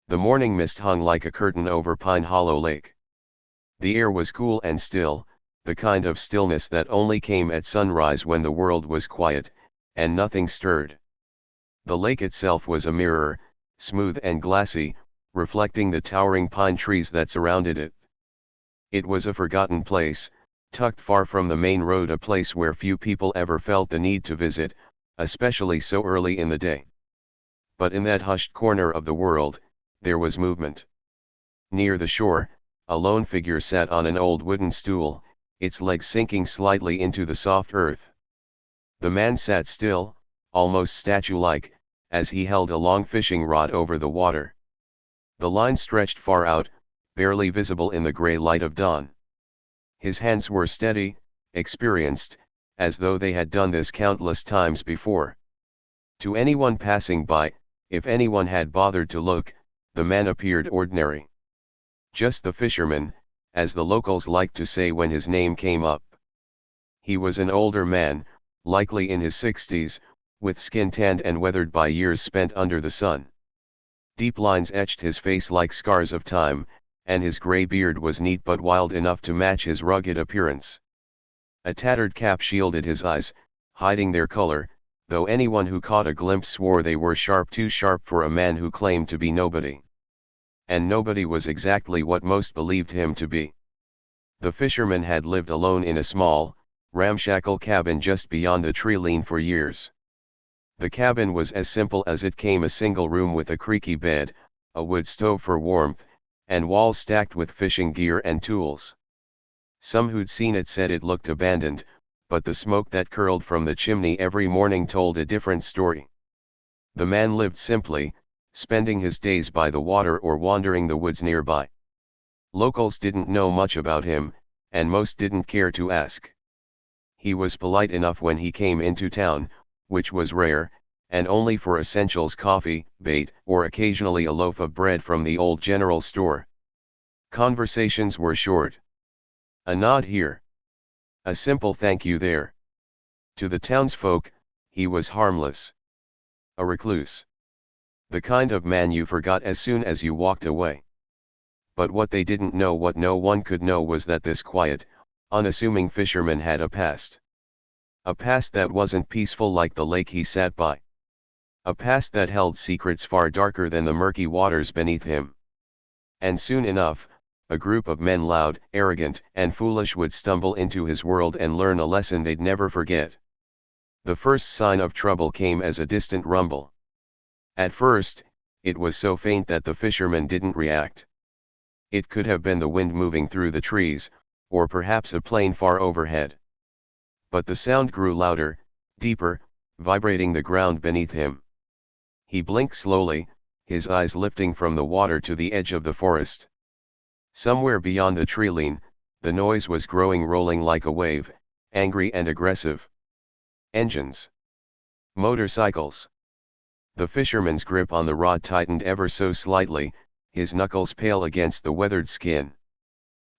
The morning mist hung like a curtain over Pine Hollow Lake. The air was cool and still, the kind of stillness that only came at sunrise when the world was quiet, and nothing stirred. The lake itself was a mirror, smooth and glassy, reflecting the towering pine trees that surrounded it. It was a forgotten place, tucked far from the main road, a place where few people ever felt the need to visit, especially so early in the day. But in that hushed corner of the world, there was movement. Near the shore, a lone figure sat on an old wooden stool, its legs sinking slightly into the soft earth. The man sat still, almost statue-like, as he held a long fishing rod over the water. The line stretched far out, barely visible in the gray light of dawn. His hands were steady, experienced, as though they had done this countless times before. To anyone passing by, if anyone had bothered to look, the man appeared ordinary. Just the fisherman, as the locals liked to say when his name came up. He was an older man, likely in his 60s, with skin tanned and weathered by years spent under the sun. Deep lines etched his face like scars of time, and his gray beard was neat but wild enough to match his rugged appearance. A tattered cap shielded his eyes, hiding their color, though anyone who caught a glimpse swore they were sharp, too sharp for a man who claimed to be nobody. And nobody was exactly what most believed him to be. The fisherman had lived alone in a small, ramshackle cabin just beyond the tree-line for years. The cabin was as simple as it came, a single room with a creaky bed, a wood stove for warmth, and walls stacked with fishing gear and tools. Some who'd seen it said it looked abandoned, but the smoke that curled from the chimney every morning told a different story. The man lived simply, spending his days by the water or wandering the woods nearby. Locals didn't know much about him, and most didn't care to ask. He was polite enough when he came into town, which was rare, and only for essentials: coffee, bait, or occasionally a loaf of bread from the old general store. Conversations were short. A nod here. A simple thank you there. To the townsfolk, he was harmless. A recluse. The kind of man you forgot as soon as you walked away. But what they didn't know, what no one could know, was that this quiet, unassuming fisherman had a past. A past that wasn't peaceful like the lake he sat by. A past that held secrets far darker than the murky waters beneath him. And soon enough, a group of men, loud, arrogant, and foolish, would stumble into his world and learn a lesson they'd never forget. The first sign of trouble came as a distant rumble. At first, it was so faint that the fisherman didn't react. It could have been the wind moving through the trees, or perhaps a plane far overhead. But the sound grew louder, deeper, vibrating the ground beneath him. He blinked slowly, his eyes lifting from the water to the edge of the forest. Somewhere beyond the tree-line, the noise was growing, rolling like a wave, angry and aggressive. Engines. Motorcycles. The fisherman's grip on the rod tightened ever so slightly, his knuckles pale against the weathered skin.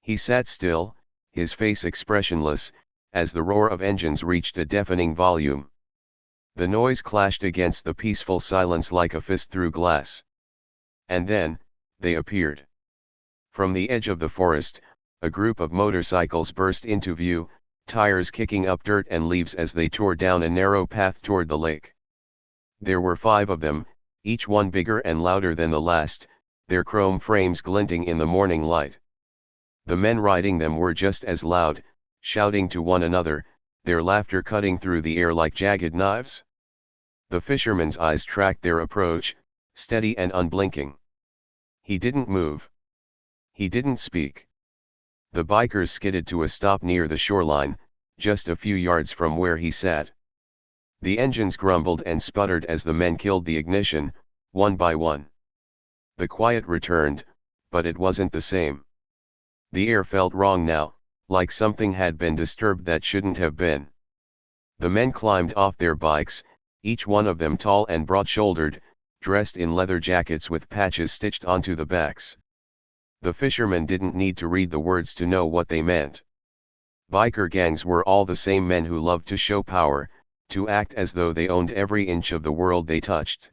He sat still, his face expressionless, as the roar of engines reached a deafening volume. The noise clashed against the peaceful silence like a fist through glass. And then, they appeared. From the edge of the forest, a group of motorcycles burst into view, tires kicking up dirt and leaves as they tore down a narrow path toward the lake. There were 5 of them, each one bigger and louder than the last, their chrome frames glinting in the morning light. The men riding them were just as loud, shouting to one another, their laughter cutting through the air like jagged knives. The fisherman's eyes tracked their approach, steady and unblinking. He didn't move. He didn't speak. The bikers skidded to a stop near the shoreline, just a few yards from where he sat. The engines grumbled and sputtered as the men killed the ignition, one by one. The quiet returned, but it wasn't the same. The air felt wrong now, like something had been disturbed that shouldn't have been. The men climbed off their bikes, each one of them tall and broad-shouldered, dressed in leather jackets with patches stitched onto the backs. The fisherman didn't need to read the words to know what they meant. Biker gangs were all the same men who loved to show power, to act as though they owned every inch of the world they touched.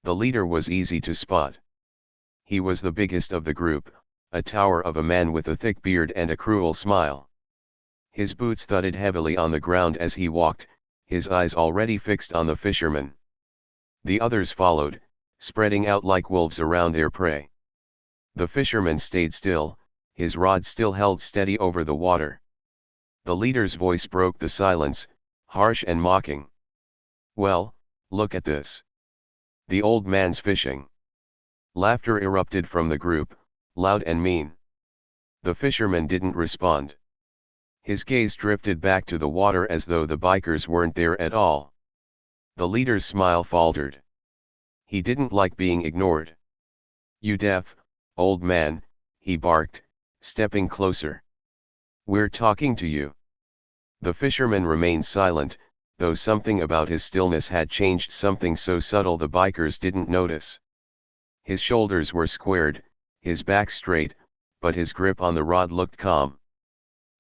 The leader was easy to spot. He was the biggest of the group, a tower of a man with a thick beard and a cruel smile. His boots thudded heavily on the ground as he walked, his eyes already fixed on the fisherman. The others followed, spreading out like wolves around their prey. The fisherman stayed still, his rod still held steady over the water. The leader's voice broke the silence, harsh and mocking. "Well, look at this. The old man's fishing." Laughter erupted from the group, loud and mean. The fisherman didn't respond. His gaze drifted back to the water as though the bikers weren't there at all. The leader's smile faltered. He didn't like being ignored. "You deaf, old man," he barked, stepping closer. "We're talking to you." The fisherman remained silent, though something about his stillness had changed, something so subtle the bikers didn't notice. His shoulders were squared, his back straight, but his grip on the rod looked calm.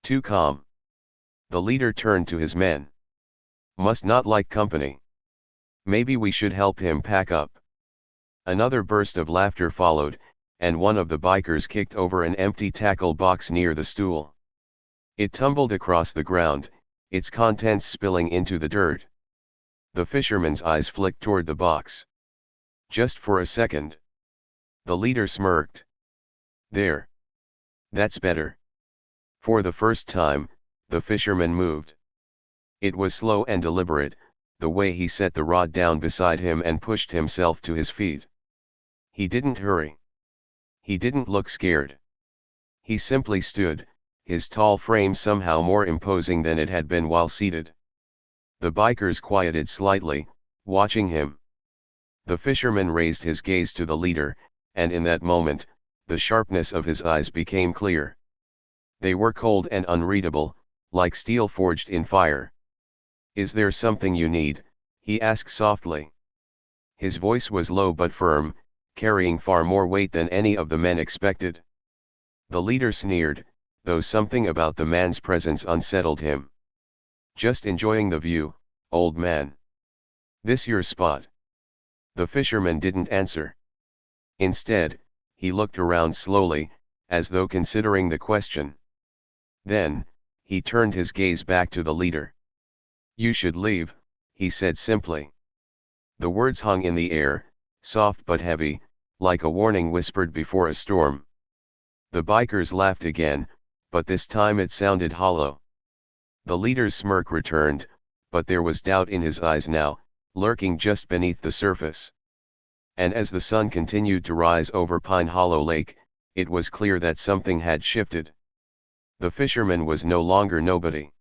Too calm. The leader turned to his men. "Must not like company. Maybe we should help him pack up." Another burst of laughter followed, and one of the bikers kicked over an empty tackle box near the stool. It tumbled across the ground, its contents spilling into the dirt. The fisherman's eyes flicked toward the box. "Just for a second." The leader smirked. "There. That's better." For the first time, the fisherman moved. It was slow and deliberate, the way he set the rod down beside him and pushed himself to his feet. He didn't hurry. He didn't look scared. He simply stood, his tall frame somehow more imposing than it had been while seated. The bikers quieted slightly, watching him. The fisherman raised his gaze to the leader, and in that moment, the sharpness of his eyes became clear. They were cold and unreadable, like steel forged in fire. "Is there something you need?" he asked softly. His voice was low but firm, carrying far more weight than any of the men expected. The leader sneered, though something about the man's presence unsettled him. "Just enjoying the view, old man. This your spot?" The fisherman didn't answer. Instead, he looked around slowly, as though considering the question. Then, he turned his gaze back to the leader. "You should leave," he said simply. The words hung in the air, soft but heavy, like a warning whispered before a storm. The bikers laughed again, but this time it sounded hollow. The leader's smirk returned, but there was doubt in his eyes now, lurking just beneath the surface. And as the sun continued to rise over Pine Hollow Lake, it was clear that something had shifted. The fisherman was no longer nobody.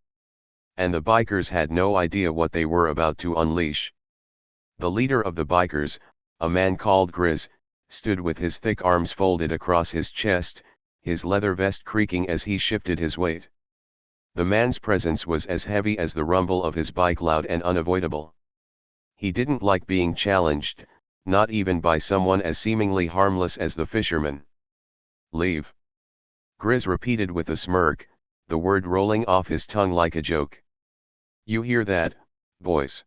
And the bikers had no idea what they were about to unleash. The leader of the bikers, a man called Grizz, stood with his thick arms folded across his chest, his leather vest creaking as he shifted his weight. The man's presence was as heavy as the rumble of his bike, loud and unavoidable. He didn't like being challenged, not even by someone as seemingly harmless as the fisherman. "Leave." Grizz repeated with a smirk, the word rolling off his tongue like a joke. "You hear that, boys?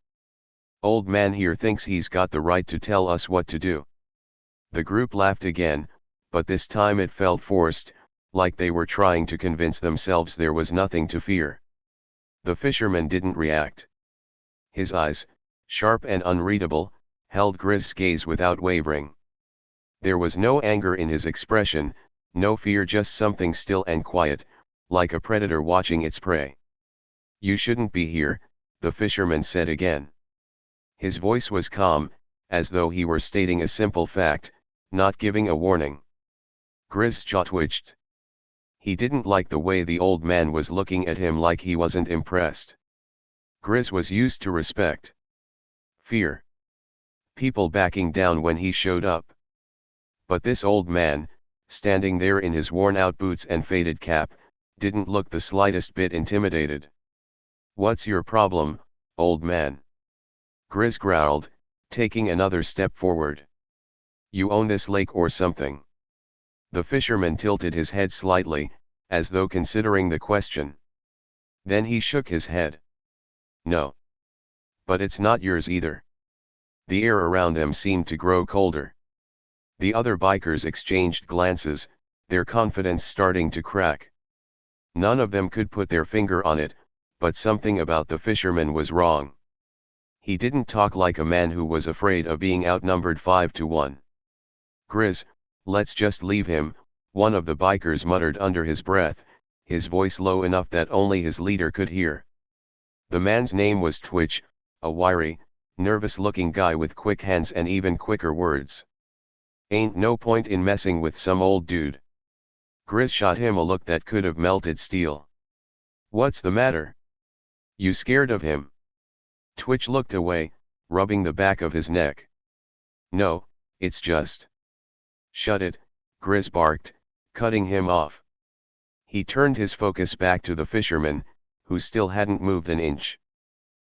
Old man here thinks he's got the right to tell us what to do." The group laughed again, but this time it felt forced, like they were trying to convince themselves there was nothing to fear. The fisherman didn't react. His eyes, sharp and unreadable, held Grizz's gaze without wavering. There was no anger in his expression, no fear, just something still and quiet, like a predator watching its prey. "You shouldn't be here," the fisherman said again. His voice was calm, as though he were stating a simple fact, not giving a warning. Grizz's jaw twitched. He didn't like the way the old man was looking at him, like he wasn't impressed. Grizz was used to respect. Fear. People backing down when he showed up. But this old man, standing there in his worn-out boots and faded cap, didn't look the slightest bit intimidated. "What's your problem, old man?" Grizz growled, taking another step forward. "You own this lake or something?" The fisherman tilted his head slightly, as though considering the question. Then he shook his head. "No. But it's not yours either." The air around them seemed to grow colder. The other bikers exchanged glances, their confidence starting to crack. None of them could put their finger on it, but something about the fisherman was wrong. He didn't talk like a man who was afraid of being outnumbered 5-1. "Grizz, let's just leave him," one of the bikers muttered under his breath, his voice low enough that only his leader could hear. The man's name was Twitch, a wiry, nervous-looking guy with quick hands and even quicker words. "Ain't no point in messing with some old dude." Grizz shot him a look that could have melted steel. "What's the matter? You scared of him?" Twitch looked away, rubbing the back of his neck. "No, it's just..." "Shut it," Grizz barked, cutting him off. He turned his focus back to the fisherman, who still hadn't moved an inch.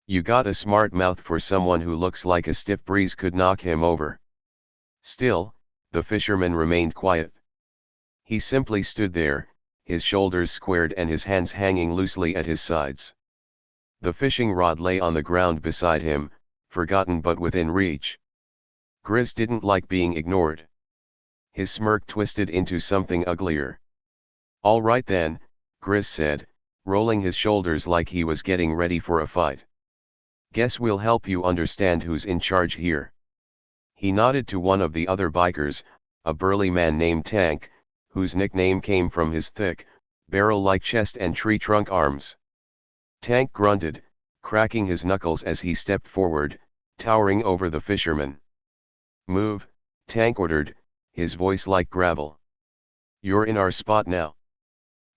"You got a smart mouth for someone who looks like a stiff breeze could knock him over." Still, the fisherman remained quiet. He simply stood there, his shoulders squared and his hands hanging loosely at his sides. The fishing rod lay on the ground beside him, forgotten but within reach. Grizz didn't like being ignored. His smirk twisted into something uglier. "All right then," Grizz said, rolling his shoulders like he was getting ready for a fight. "Guess we'll help you understand who's in charge here." He nodded to one of the other bikers, a burly man named Tank, whose nickname came from his thick, barrel-like chest and tree-trunk arms. Tank grunted, cracking his knuckles as he stepped forward, towering over the fisherman. "Move," Tank ordered, his voice like gravel. "You're in our spot now."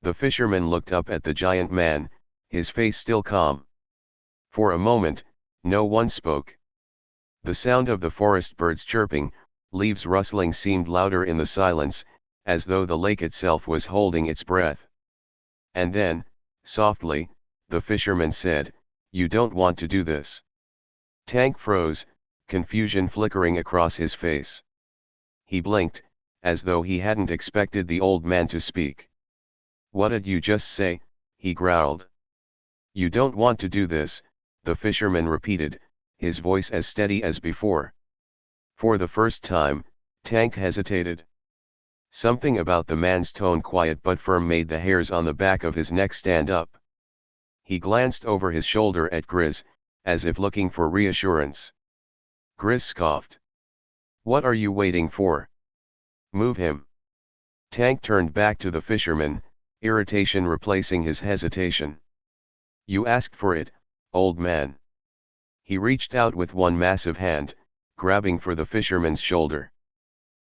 The fisherman looked up at the giant man, his face still calm. For a moment, no one spoke. The sound of the forest birds chirping, leaves rustling seemed louder in the silence, as though the lake itself was holding its breath. And then, softly, the fisherman said, "You don't want to do this." Tank froze, confusion flickering across his face. He blinked, as though he hadn't expected the old man to speak. "What'd you just say?" he growled. "You don't want to do this," the fisherman repeated, his voice as steady as before. For the first time, Tank hesitated. Something about the man's tone, quiet but firm, made the hairs on the back of his neck stand up. He glanced over his shoulder at Grizz, as if looking for reassurance. Grizz scoffed. "What are you waiting for? Move him." Tank turned back to the fisherman, irritation replacing his hesitation. "You asked for it, old man." He reached out with one massive hand, grabbing for the fisherman's shoulder.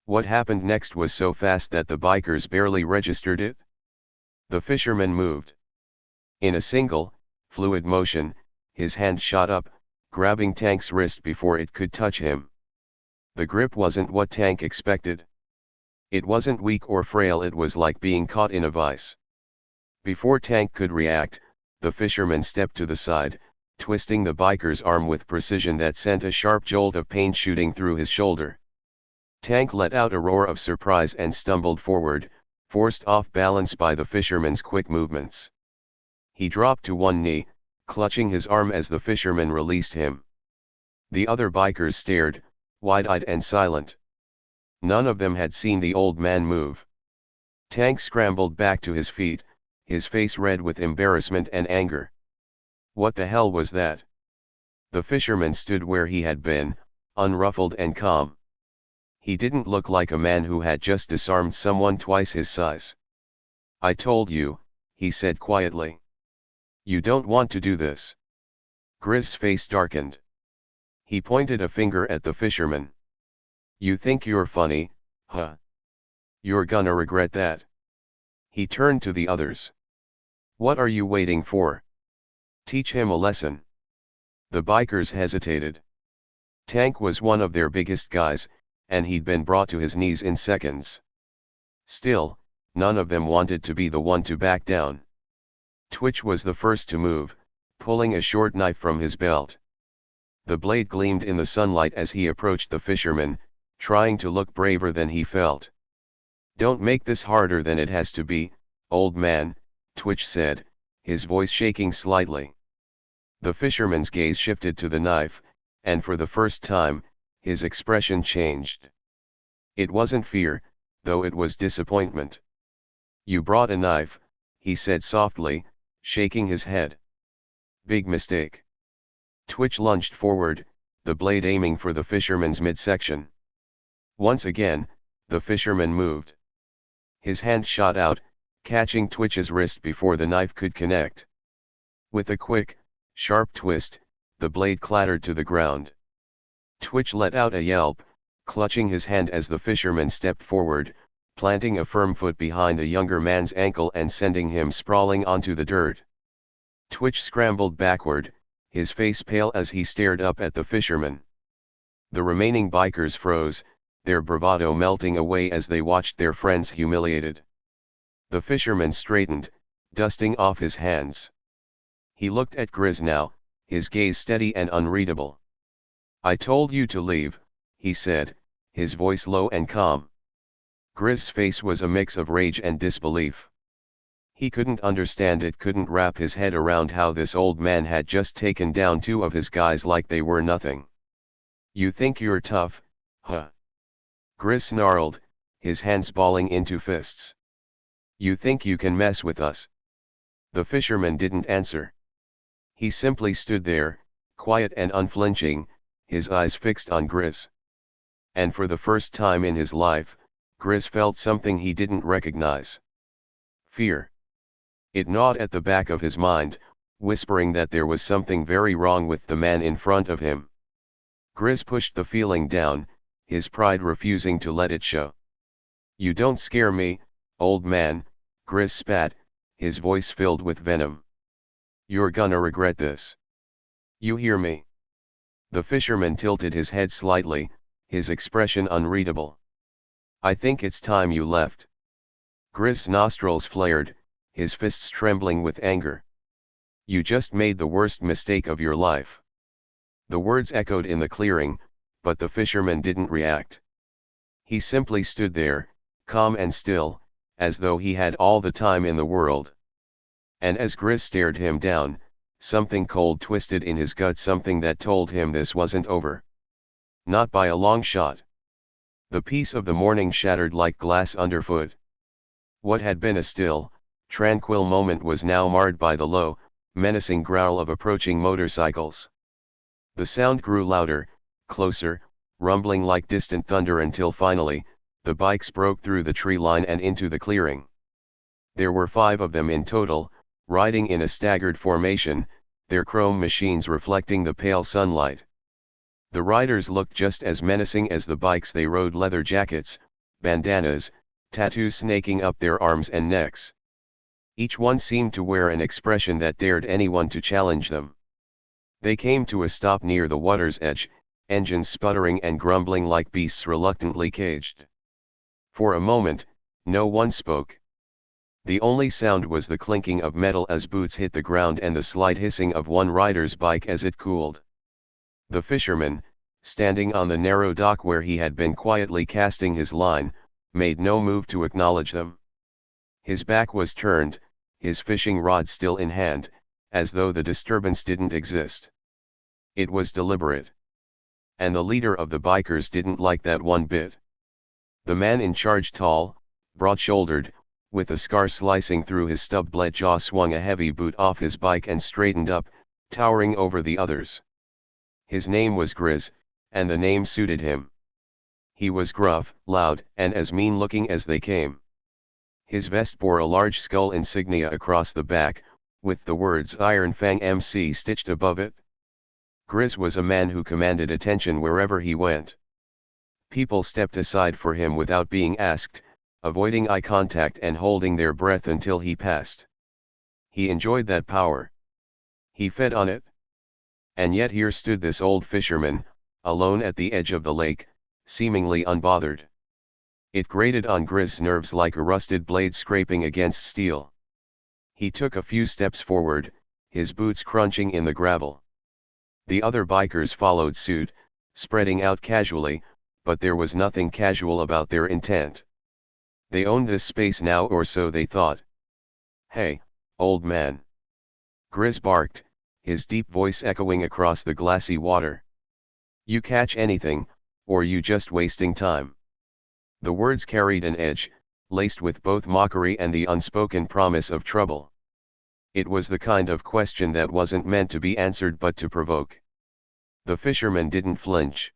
What happened next was so fast that the bikers barely registered it. The fisherman moved. In a single, fluid motion, his hand shot up, grabbing Tank's wrist before it could touch him. The grip wasn't what Tank expected. It wasn't weak or frail, it was like being caught in a vice. Before Tank could react, the fisherman stepped to the side, twisting the biker's arm with precision that sent a sharp jolt of pain shooting through his shoulder. Tank let out a roar of surprise and stumbled forward, forced off balance by the fisherman's quick movements. He dropped to one knee, clutching his arm as the fisherman released him. The other bikers stared, wide-eyed and silent. None of them had seen the old man move. Tank scrambled back to his feet, his face red with embarrassment and anger. What the hell was that? The fisherman stood where he had been, unruffled and calm. He didn't look like a man who had just disarmed someone twice his size. "I told you," he said quietly. "You don't want to do this." Grizz's face darkened. He pointed a finger at the fisherman. "You think you're funny, huh? You're gonna regret that." He turned to the others. "What are you waiting for? Teach him a lesson." The bikers hesitated. Tank was one of their biggest guys, and he'd been brought to his knees in seconds. Still, none of them wanted to be the one to back down. Twitch was the first to move, pulling a short knife from his belt. The blade gleamed in the sunlight as he approached the fisherman, trying to look braver than he felt. "Don't make this harder than it has to be, old man," Twitch said, his voice shaking slightly. The fisherman's gaze shifted to the knife, and for the first time, his expression changed. It wasn't fear, though it was disappointment. "You brought a knife," he said softly, shaking his head. "Big mistake." Twitch lunged forward, the blade aiming for the fisherman's midsection. Once again, the fisherman moved. His hand shot out, catching Twitch's wrist before the knife could connect. With a quick, sharp twist, the blade clattered to the ground. Twitch let out a yelp, clutching his hand as the fisherman stepped forward, planting a firm foot behind the younger man's ankle and sending him sprawling onto the dirt. Twitch scrambled backward, his face pale as he stared up at the fisherman. The remaining bikers froze, their bravado melting away as they watched their friends humiliated. The fisherman straightened, dusting off his hands. He looked at Grizz now, his gaze steady and unreadable. "I told you to leave," he said, his voice low and calm. Grizz's face was a mix of rage and disbelief. He couldn't understand it, couldn't wrap his head around how this old man had just taken down two of his guys like they were nothing. "You think you're tough, huh?" Grizz snarled, his hands balling into fists. "You think you can mess with us?" The fisherman didn't answer. He simply stood there, quiet and unflinching, his eyes fixed on Grizz. And for the first time in his life, Grizz felt something he didn't recognize. Fear. It gnawed at the back of his mind, whispering that there was something very wrong with the man in front of him. Grizz pushed the feeling down, his pride refusing to let it show. "You don't scare me, old man," Grizz spat, his voice filled with venom. "You're gonna regret this. You hear me?" The fisherman tilted his head slightly, his expression unreadable. "I think it's time you left." Grizz's nostrils flared, his fists trembling with anger. "You just made the worst mistake of your life." The words echoed in the clearing, but the fisherman didn't react. He simply stood there, calm and still, as though he had all the time in the world. And as Grizz stared him down, something cold twisted in his gut, something that told him this wasn't over. Not by a long shot. The peace of the morning shattered like glass underfoot. What had been a still, tranquil moment was now marred by the low, menacing growl of approaching motorcycles. The sound grew louder, closer, rumbling like distant thunder until finally, the bikes broke through the tree line and into the clearing. There were 5 of them in total, riding in a staggered formation, their chrome machines reflecting the pale sunlight. The riders looked just as menacing as the bikes they rode, leather jackets, bandanas, tattoos snaking up their arms and necks. Each one seemed to wear an expression that dared anyone to challenge them. They came to a stop near the water's edge, engines sputtering and grumbling like beasts reluctantly caged. For a moment, no one spoke. The only sound was the clinking of metal as boots hit the ground and the slight hissing of one rider's bike as it cooled. The fisherman, standing on the narrow dock where he had been quietly casting his line, made no move to acknowledge them. His back was turned, his fishing rod still in hand, as though the disturbance didn't exist. It was deliberate. And the leader of the bikers didn't like that one bit. The man in charge, tall, broad-shouldered, with a scar slicing through his stub-bled jaw, swung a heavy boot off his bike and straightened up, towering over the others. His name was Grizz, and the name suited him. He was gruff, loud, and as mean-looking as they came. His vest bore a large skull insignia across the back, with the words Iron Fang MC stitched above it. Grizz was a man who commanded attention wherever he went. People stepped aside for him without being asked, avoiding eye contact and holding their breath until he passed. He enjoyed that power. He fed on it. And yet here stood this old fisherman, alone at the edge of the lake, seemingly unbothered. It grated on Grizz's nerves like a rusted blade scraping against steel. He took a few steps forward, his boots crunching in the gravel. The other bikers followed suit, spreading out casually, but there was nothing casual about their intent. They owned this space now, or so they thought. "Hey, old man!" Grizz barked, his deep voice echoing across the glassy water. "You catch anything, or you just wasting time?" The words carried an edge, laced with both mockery and the unspoken promise of trouble. It was the kind of question that wasn't meant to be answered but to provoke. The fisherman didn't flinch.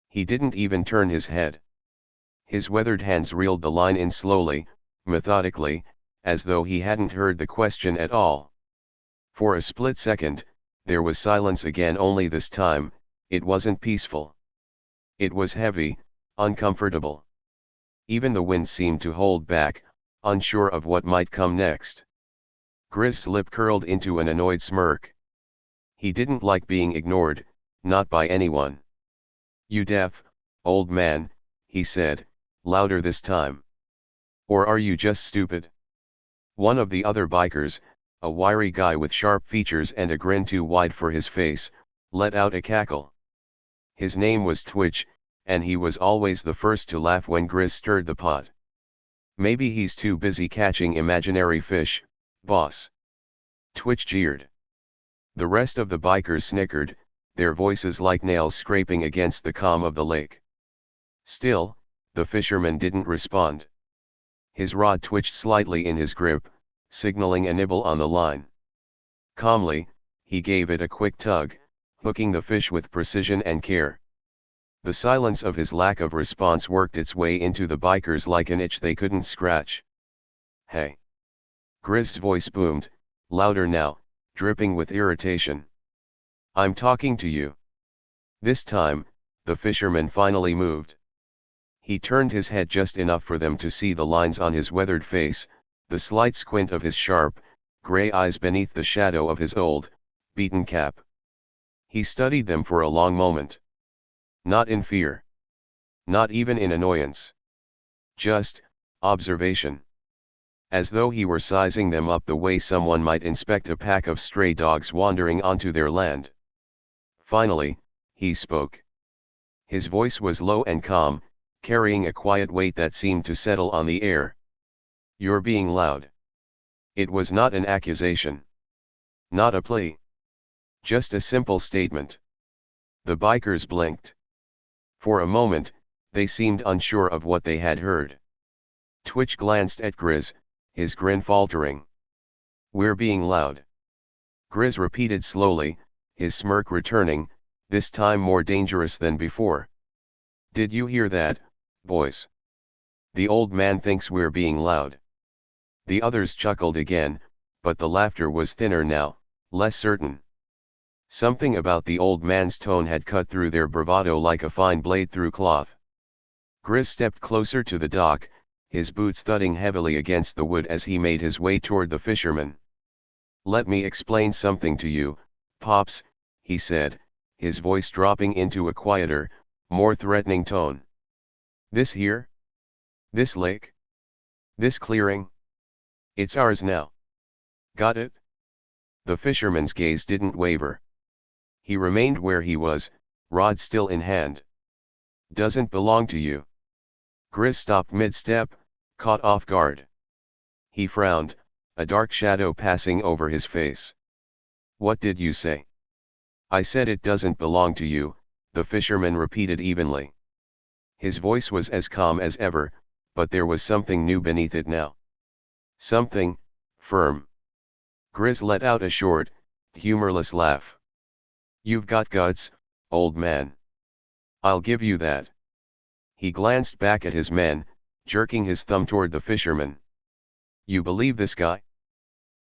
He didn't even turn his head. His weathered hands reeled the line in slowly, methodically, as though he hadn't heard the question at all. For a split second, there was silence again, only this time, it wasn't peaceful. It was heavy, uncomfortable. Even the wind seemed to hold back, unsure of what might come next. Grizz's lip curled into an annoyed smirk. He didn't like being ignored, not by anyone. "You deaf, old man," he said, louder this time. "Or are you just stupid?" One of the other bikers, a wiry guy with sharp features and a grin too wide for his face, let out a cackle. His name was Twitch, and he was always the first to laugh when Grizz stirred the pot. "Maybe he's too busy catching imaginary fish, boss," Twitch jeered. The rest of the bikers snickered, their voices like nails scraping against the calm of the lake. Still, the fisherman didn't respond. His rod twitched slightly in his grip, signaling a nibble on the line. Calmly, he gave it a quick tug, hooking the fish with precision and care. The silence of his lack of response worked its way into the bikers like an itch they couldn't scratch. "Hey!" Grizz's voice boomed, louder now, dripping with irritation. "I'm talking to you." This time, the fisherman finally moved. He turned his head just enough for them to see the lines on his weathered face, the slight squint of his sharp, gray eyes beneath the shadow of his old, beaten cap. He studied them for a long moment. Not in fear. Not even in annoyance. Just, observation. As though he were sizing them up the way someone might inspect a pack of stray dogs wandering onto their land. Finally, he spoke. His voice was low and calm, carrying a quiet weight that seemed to settle on the air. "You're being loud." It was not an accusation. Not a plea. Just a simple statement. The bikers blinked. For a moment, they seemed unsure of what they had heard. Twitch glanced at Grizz, his grin faltering. "We're being loud." Grizz repeated slowly, his smirk returning, this time more dangerous than before. "Did you hear that, boys? The old man thinks we're being loud." The others chuckled again, but the laughter was thinner now, less certain. Something about the old man's tone had cut through their bravado like a fine blade through cloth. Grizz stepped closer to the dock, his boots thudding heavily against the wood as he made his way toward the fisherman. "Let me explain something to you, Pops," he said, his voice dropping into a quieter, more threatening tone. "This here? This lake? This clearing? It's ours now. Got it?" The fisherman's gaze didn't waver. He remained where he was, rod still in hand. "Doesn't belong to you." Grizz stopped mid-step, caught off guard. He frowned, a dark shadow passing over his face. "What did you say?" "I said it doesn't belong to you," the fisherman repeated evenly. His voice was as calm as ever, but there was something new beneath it now. Something firm. Grizz let out a short, humorless laugh. "You've got guts, old man. I'll give you that." He glanced back at his men, jerking his thumb toward the fisherman. "You believe this guy?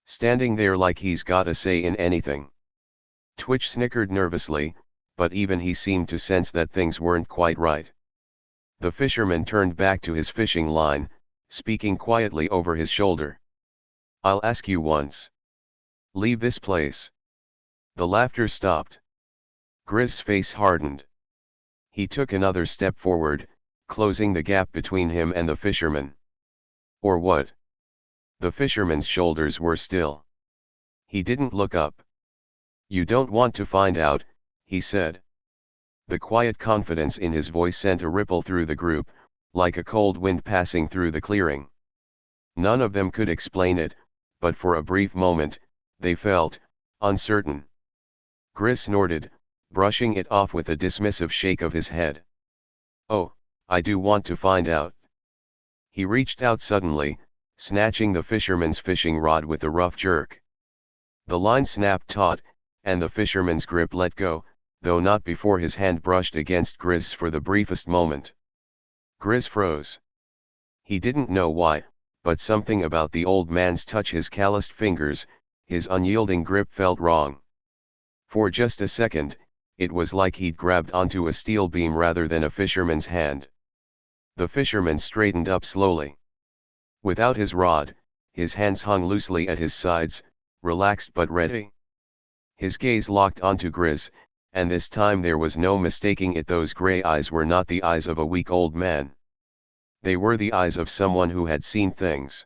Standing there like he's got a say in anything." Twitch snickered nervously, but even he seemed to sense that things weren't quite right. The fisherman turned back to his fishing line, speaking quietly over his shoulder. "I'll ask you once. Leave this place." The laughter stopped. Grizz's face hardened. He took another step forward, closing the gap between him and the fisherman. "Or what?" The fisherman's shoulders were still. He didn't look up. "You don't want to find out," he said. The quiet confidence in his voice sent a ripple through the group, like a cold wind passing through the clearing. None of them could explain it, but for a brief moment, they felt uncertain. Grizz snorted, brushing it off with a dismissive shake of his head. "Oh, I do want to find out," He reached out suddenly, snatching the fisherman's fishing rod with a rough jerk. The line snapped taut, and the fisherman's grip let go, though not before his hand brushed against Griz's for the briefest moment. Grizz froze. He didn't know why, but something about the old man's touch, his calloused fingers, his unyielding grip felt wrong. For just a second, it was like he'd grabbed onto a steel beam rather than a fisherman's hand. The fisherman straightened up slowly. Without his rod, his hands hung loosely at his sides, relaxed but ready. His gaze locked onto Grizz, and this time there was no mistaking it. Those gray eyes were not the eyes of a weak old man. They were the eyes of someone who had seen things.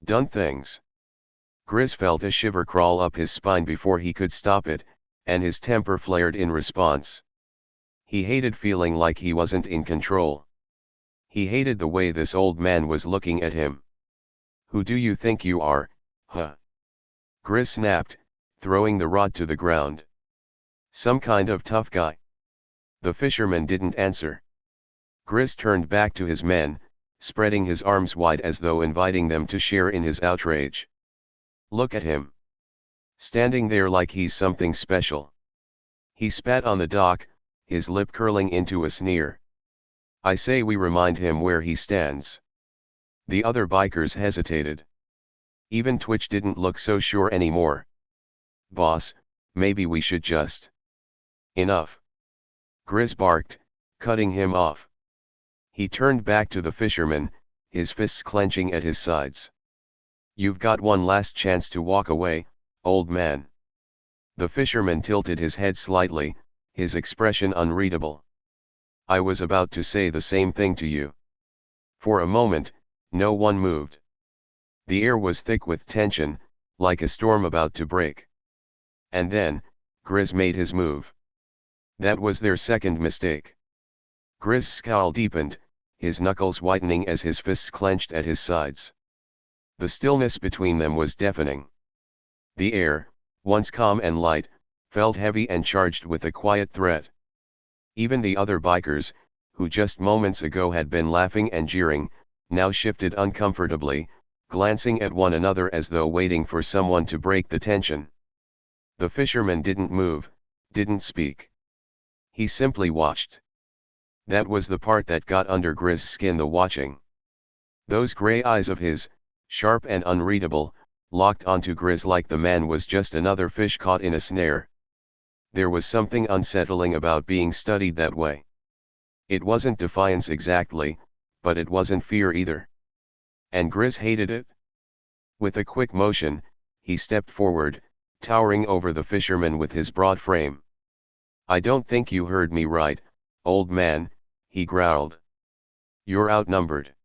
Done things. Grizz felt a shiver crawl up his spine before he could stop it, and his temper flared in response. He hated feeling like he wasn't in control. He hated the way this old man was looking at him. "Who do you think you are, huh?" Grizz snapped, throwing the rod to the ground. "Some kind of tough guy?" The fisherman didn't answer. Grizz turned back to his men, spreading his arms wide as though inviting them to share in his outrage. "Look at him. Standing there like he's something special." He spat on the dock, his lip curling into a sneer. "I say we remind him where he stands." The other bikers hesitated. Even Twitch didn't look so sure anymore. "Boss, maybe we should just..." "Enough!" Grizz barked, cutting him off. He turned back to the fisherman, his fists clenching at his sides. "You've got one last chance to walk away, old man." The fisherman tilted his head slightly, his expression unreadable. "I was about to say the same thing to you." For a moment, no one moved. The air was thick with tension, like a storm about to break. And then, Grizz made his move. That was their second mistake. Grizz's scowl deepened, his knuckles whitening as his fists clenched at his sides. The stillness between them was deafening. The air, once calm and light, felt heavy and charged with a quiet threat. Even the other bikers, who just moments ago had been laughing and jeering, now shifted uncomfortably, glancing at one another as though waiting for someone to break the tension. The fisherman didn't move, didn't speak. He simply watched. That was the part that got under Grizz's skin, the watching. Those gray eyes of his, sharp and unreadable, locked onto Grizz like the man was just another fish caught in a snare. There was something unsettling about being studied that way. It wasn't defiance exactly, but it wasn't fear either. And Grizz hated it. With a quick motion, he stepped forward, towering over the fisherman with his broad frame. "I don't think you heard me right, old man," he growled. "You're outnumbered.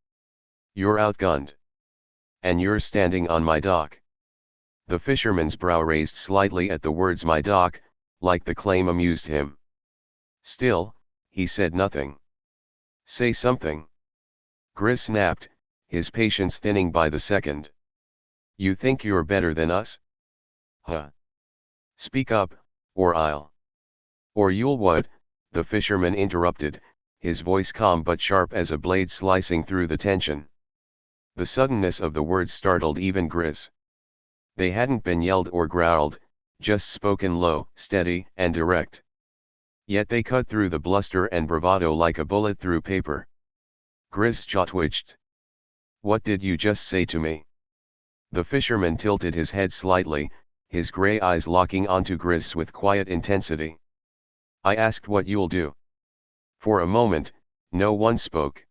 You're outgunned. And you're standing on my dock." The fisherman's brow raised slightly at the words "my dock," like the claim amused him. Still, he said nothing. "Say something." Grizz snapped, his patience thinning by the second. "You think you're better than us? Huh? Speak up, or I'll..." "Or you'll what?" the fisherman interrupted, his voice calm but sharp as a blade slicing through the tension. The suddenness of the words startled even Grizz. They hadn't been yelled or growled, just spoken low, steady, and direct. Yet they cut through the bluster and bravado like a bullet through paper. Grizz's jaw twitched. "What did you just say to me?" The fisherman tilted his head slightly, his gray eyes locking onto Grizz with quiet intensity. "I asked what you'll do." For a moment, no one spoke.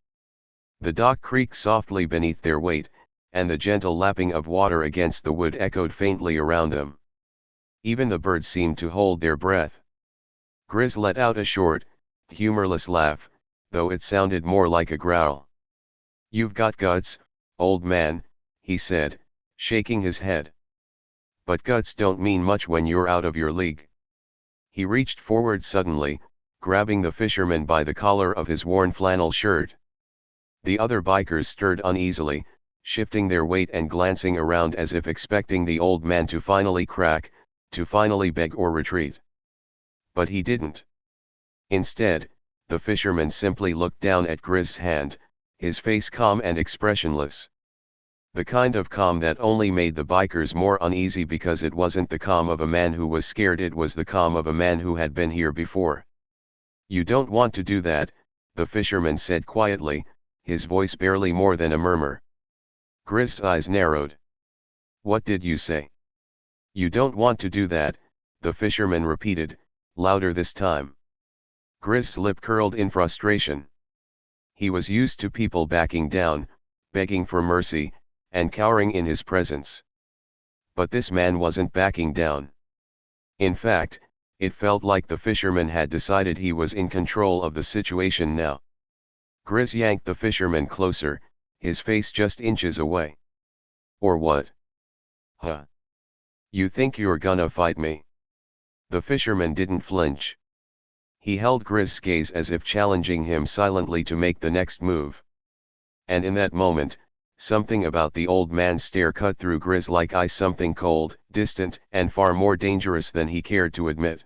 The dock creaked softly beneath their weight, and the gentle lapping of water against the wood echoed faintly around them. Even the birds seemed to hold their breath. Grizz let out a short, humorless laugh, though it sounded more like a growl. "You've got guts, old man," he said, shaking his head. "But guts don't mean much when you're out of your league." He reached forward suddenly, grabbing the fisherman by the collar of his worn flannel shirt. The other bikers stirred uneasily, shifting their weight and glancing around as if expecting the old man to finally crack, to finally beg or retreat. But he didn't. Instead, the fisherman simply looked down at Grizz's hand, his face calm and expressionless. The kind of calm that only made the bikers more uneasy because it wasn't the calm of a man who was scared, it was the calm of a man who had been here before. "You don't want to do that," the fisherman said quietly, his voice barely more than a murmur. Grizz's eyes narrowed. "What did you say?" "You don't want to do that," the fisherman repeated, louder this time. Grizz's lip curled in frustration. He was used to people backing down, begging for mercy, and cowering in his presence. But this man wasn't backing down. In fact, it felt like the fisherman had decided he was in control of the situation now. Grizz yanked the fisherman closer, his face just inches away. "Or what? Huh? You think you're gonna fight me?" The fisherman didn't flinch. He held Grizz's gaze as if challenging him silently to make the next move. And in that moment, something about the old man's stare cut through Grizz like ice, something cold, distant, and far more dangerous than he cared to admit.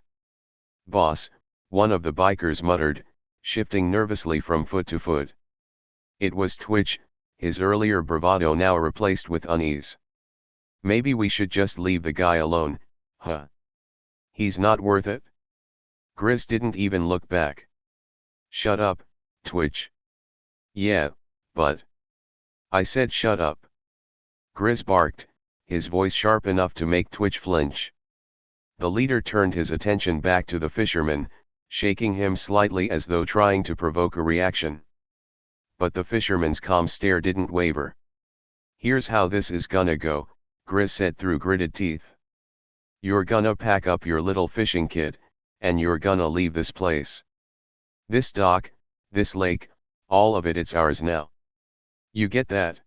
"Boss," one of the bikers muttered, shifting nervously from foot to foot. It was Twitch, his earlier bravado now replaced with unease. "Maybe we should just leave the guy alone, huh? He's not worth it." Grizz didn't even look back. "Shut up, Twitch." "Yeah, but..." "I said shut up." Grizz barked, his voice sharp enough to make Twitch flinch. The leader turned his attention back to the fisherman, shaking him slightly as though trying to provoke a reaction. But the fisherman's calm stare didn't waver. "Here's how this is gonna go," Grizz said through gritted teeth. "You're gonna pack up your little fishing kit, and you're gonna leave this place. This dock, this lake, all of it's ours now. You get that?"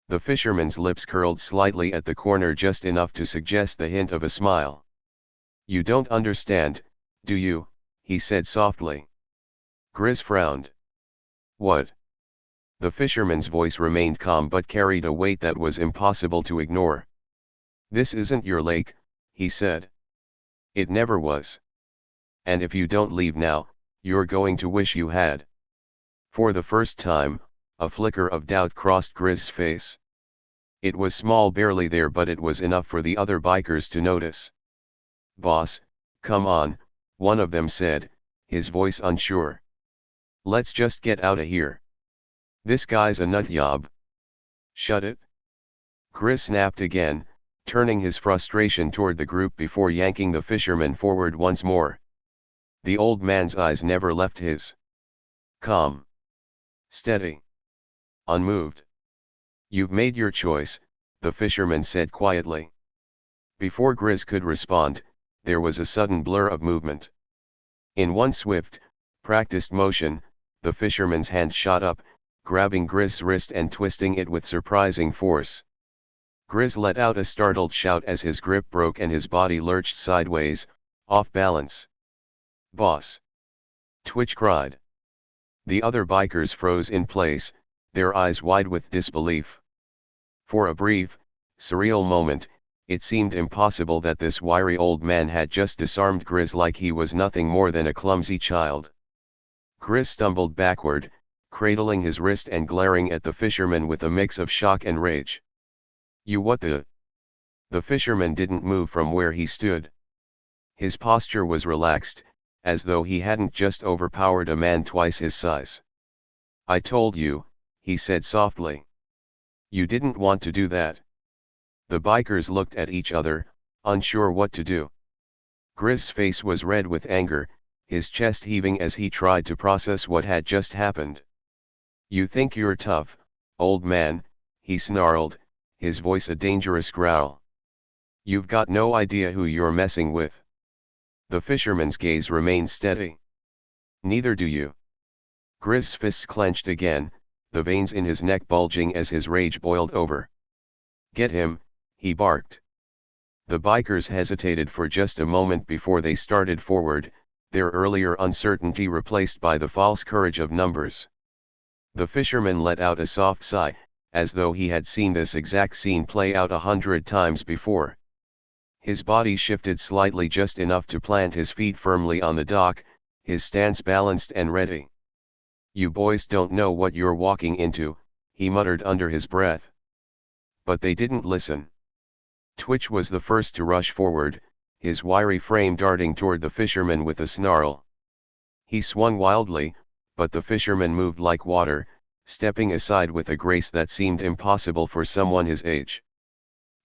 The fisherman's lips curled slightly at the corner, just enough to suggest the hint of a smile. "You don't understand, do you?" he said softly. Grizz frowned. "What?" The fisherman's voice remained calm but carried a weight that was impossible to ignore. "This isn't your lake," he said. "It never was. And if you don't leave now, you're going to wish you had." For the first time, a flicker of doubt crossed Grizz's face. It was small, barely there, but it was enough for the other bikers to notice. "Boss, come on," one of them said, his voice unsure. "Let's just get outta here. This guy's a nut job." "Shut it." Grizz snapped again, turning his frustration toward the group before yanking the fisherman forward once more. The old man's eyes never left his. Calm. Steady. Unmoved. "You've made your choice," the fisherman said quietly. Before Grizz could respond, there was a sudden blur of movement. In one swift, practiced motion, the fisherman's hand shot up, grabbing Grizz's wrist and twisting it with surprising force. Grizz let out a startled shout as his grip broke and his body lurched sideways, off balance. "Boss!" Twitch cried. The other bikers froze in place, their eyes wide with disbelief. For a brief, surreal moment, it seemed impossible that this wiry old man had just disarmed Grizz like he was nothing more than a clumsy child. Grizz stumbled backward, cradling his wrist and glaring at the fisherman with a mix of shock and rage. "You what the..." The fisherman didn't move from where he stood. His posture was relaxed, as though he hadn't just overpowered a man twice his size. "I told you," he said softly. "You didn't want to do that." The bikers looked at each other, unsure what to do. Grizz's face was red with anger, his chest heaving as he tried to process what had just happened. "You think you're tough, old man," he snarled, his voice a dangerous growl. "You've got no idea who you're messing with." The fisherman's gaze remained steady. "Neither do you." Grizz's fists clenched again, the veins in his neck bulging as his rage boiled over. "Get him," he barked. The bikers hesitated for just a moment before they started forward, their earlier uncertainty replaced by the false courage of numbers. The fisherman let out a soft sigh, as though he had seen this exact scene play out 100 times before. His body shifted slightly, just enough to plant his feet firmly on the dock, his stance balanced and ready. "You boys don't know what you're walking into," he muttered under his breath. But they didn't listen. Twitch was the first to rush forward, his wiry frame darting toward the fisherman with a snarl. He swung wildly, but the fisherman moved like water, stepping aside with a grace that seemed impossible for someone his age.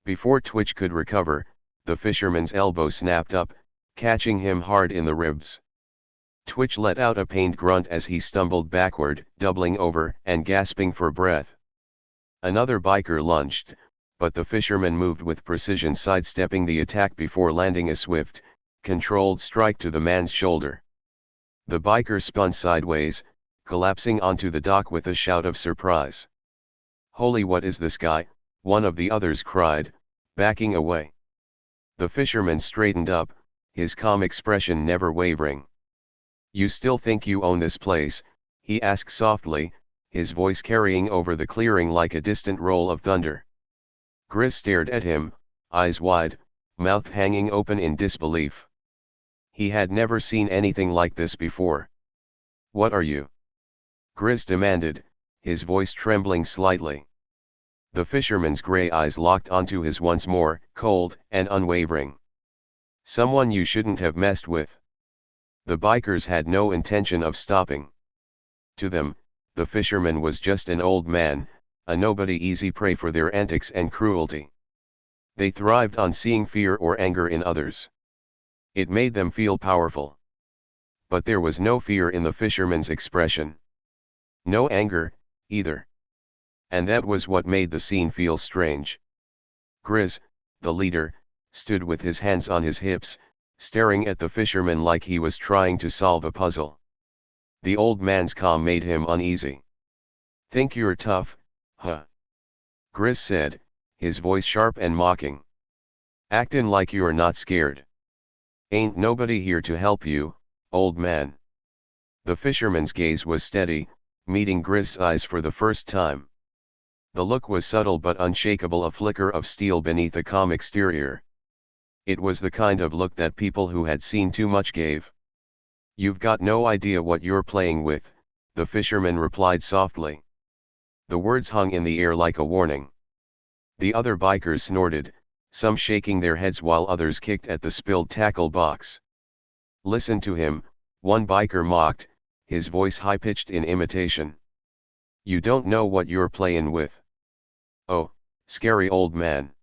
Before Twitch could recover, the fisherman's elbow snapped up, catching him hard in the ribs. Twitch let out a pained grunt as he stumbled backward, doubling over and gasping for breath. Another biker lunged, but the fisherman moved with precision, sidestepping the attack before landing a swift, controlled strike to the man's shoulder. The biker spun sideways, collapsing onto the dock with a shout of surprise. "Holy, what is this guy?" one of the others cried, backing away. The fisherman straightened up, his calm expression never wavering. "You still think you own this place?" he asked softly, his voice carrying over the clearing like a distant roll of thunder. Grizz stared at him, eyes wide, mouth hanging open in disbelief. He had never seen anything like this before. "What are you?" Grizz demanded, his voice trembling slightly. The fisherman's gray eyes locked onto his once more, cold and unwavering. "Someone you shouldn't have messed with." The bikers had no intention of stopping. To them, the fisherman was just an old man, a nobody, easy prey for their antics and cruelty. They thrived on seeing fear or anger in others. It made them feel powerful. But there was no fear in the fisherman's expression. No anger, either. And that was what made the scene feel strange. Grizz, the leader, stood with his hands on his hips, staring at the fisherman like he was trying to solve a puzzle. The old man's calm made him uneasy. "Think you're tough, huh?" Grizz said, his voice sharp and mocking. "Actin' like you're not scared. Ain't nobody here to help you, old man." The fisherman's gaze was steady, meeting Grizz's eyes for the first time. The look was subtle but unshakable, a flicker of steel beneath a calm exterior. It was the kind of look that people who had seen too much gave. "You've got no idea what you're playing with," the fisherman replied softly. The words hung in the air like a warning. The other bikers snorted, some shaking their heads while others kicked at the spilled tackle box. "Listen to him," one biker mocked, his voice high-pitched in imitation. "You don't know what you're playin' with." "Oh, scary old man."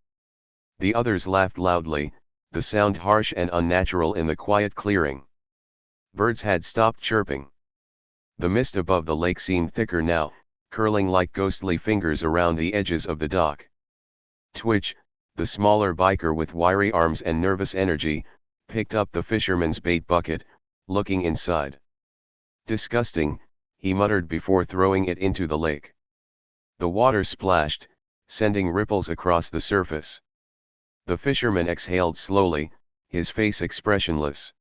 The others laughed loudly, the sound harsh and unnatural in the quiet clearing. Birds had stopped chirping. The mist above the lake seemed thicker now, curling like ghostly fingers around the edges of the dock. Twitch, the smaller biker with wiry arms and nervous energy, picked up the fisherman's bait bucket, looking inside. "Disgusting," he muttered before throwing it into the lake. The water splashed, sending ripples across the surface. The fisherman exhaled slowly, his face expressionless.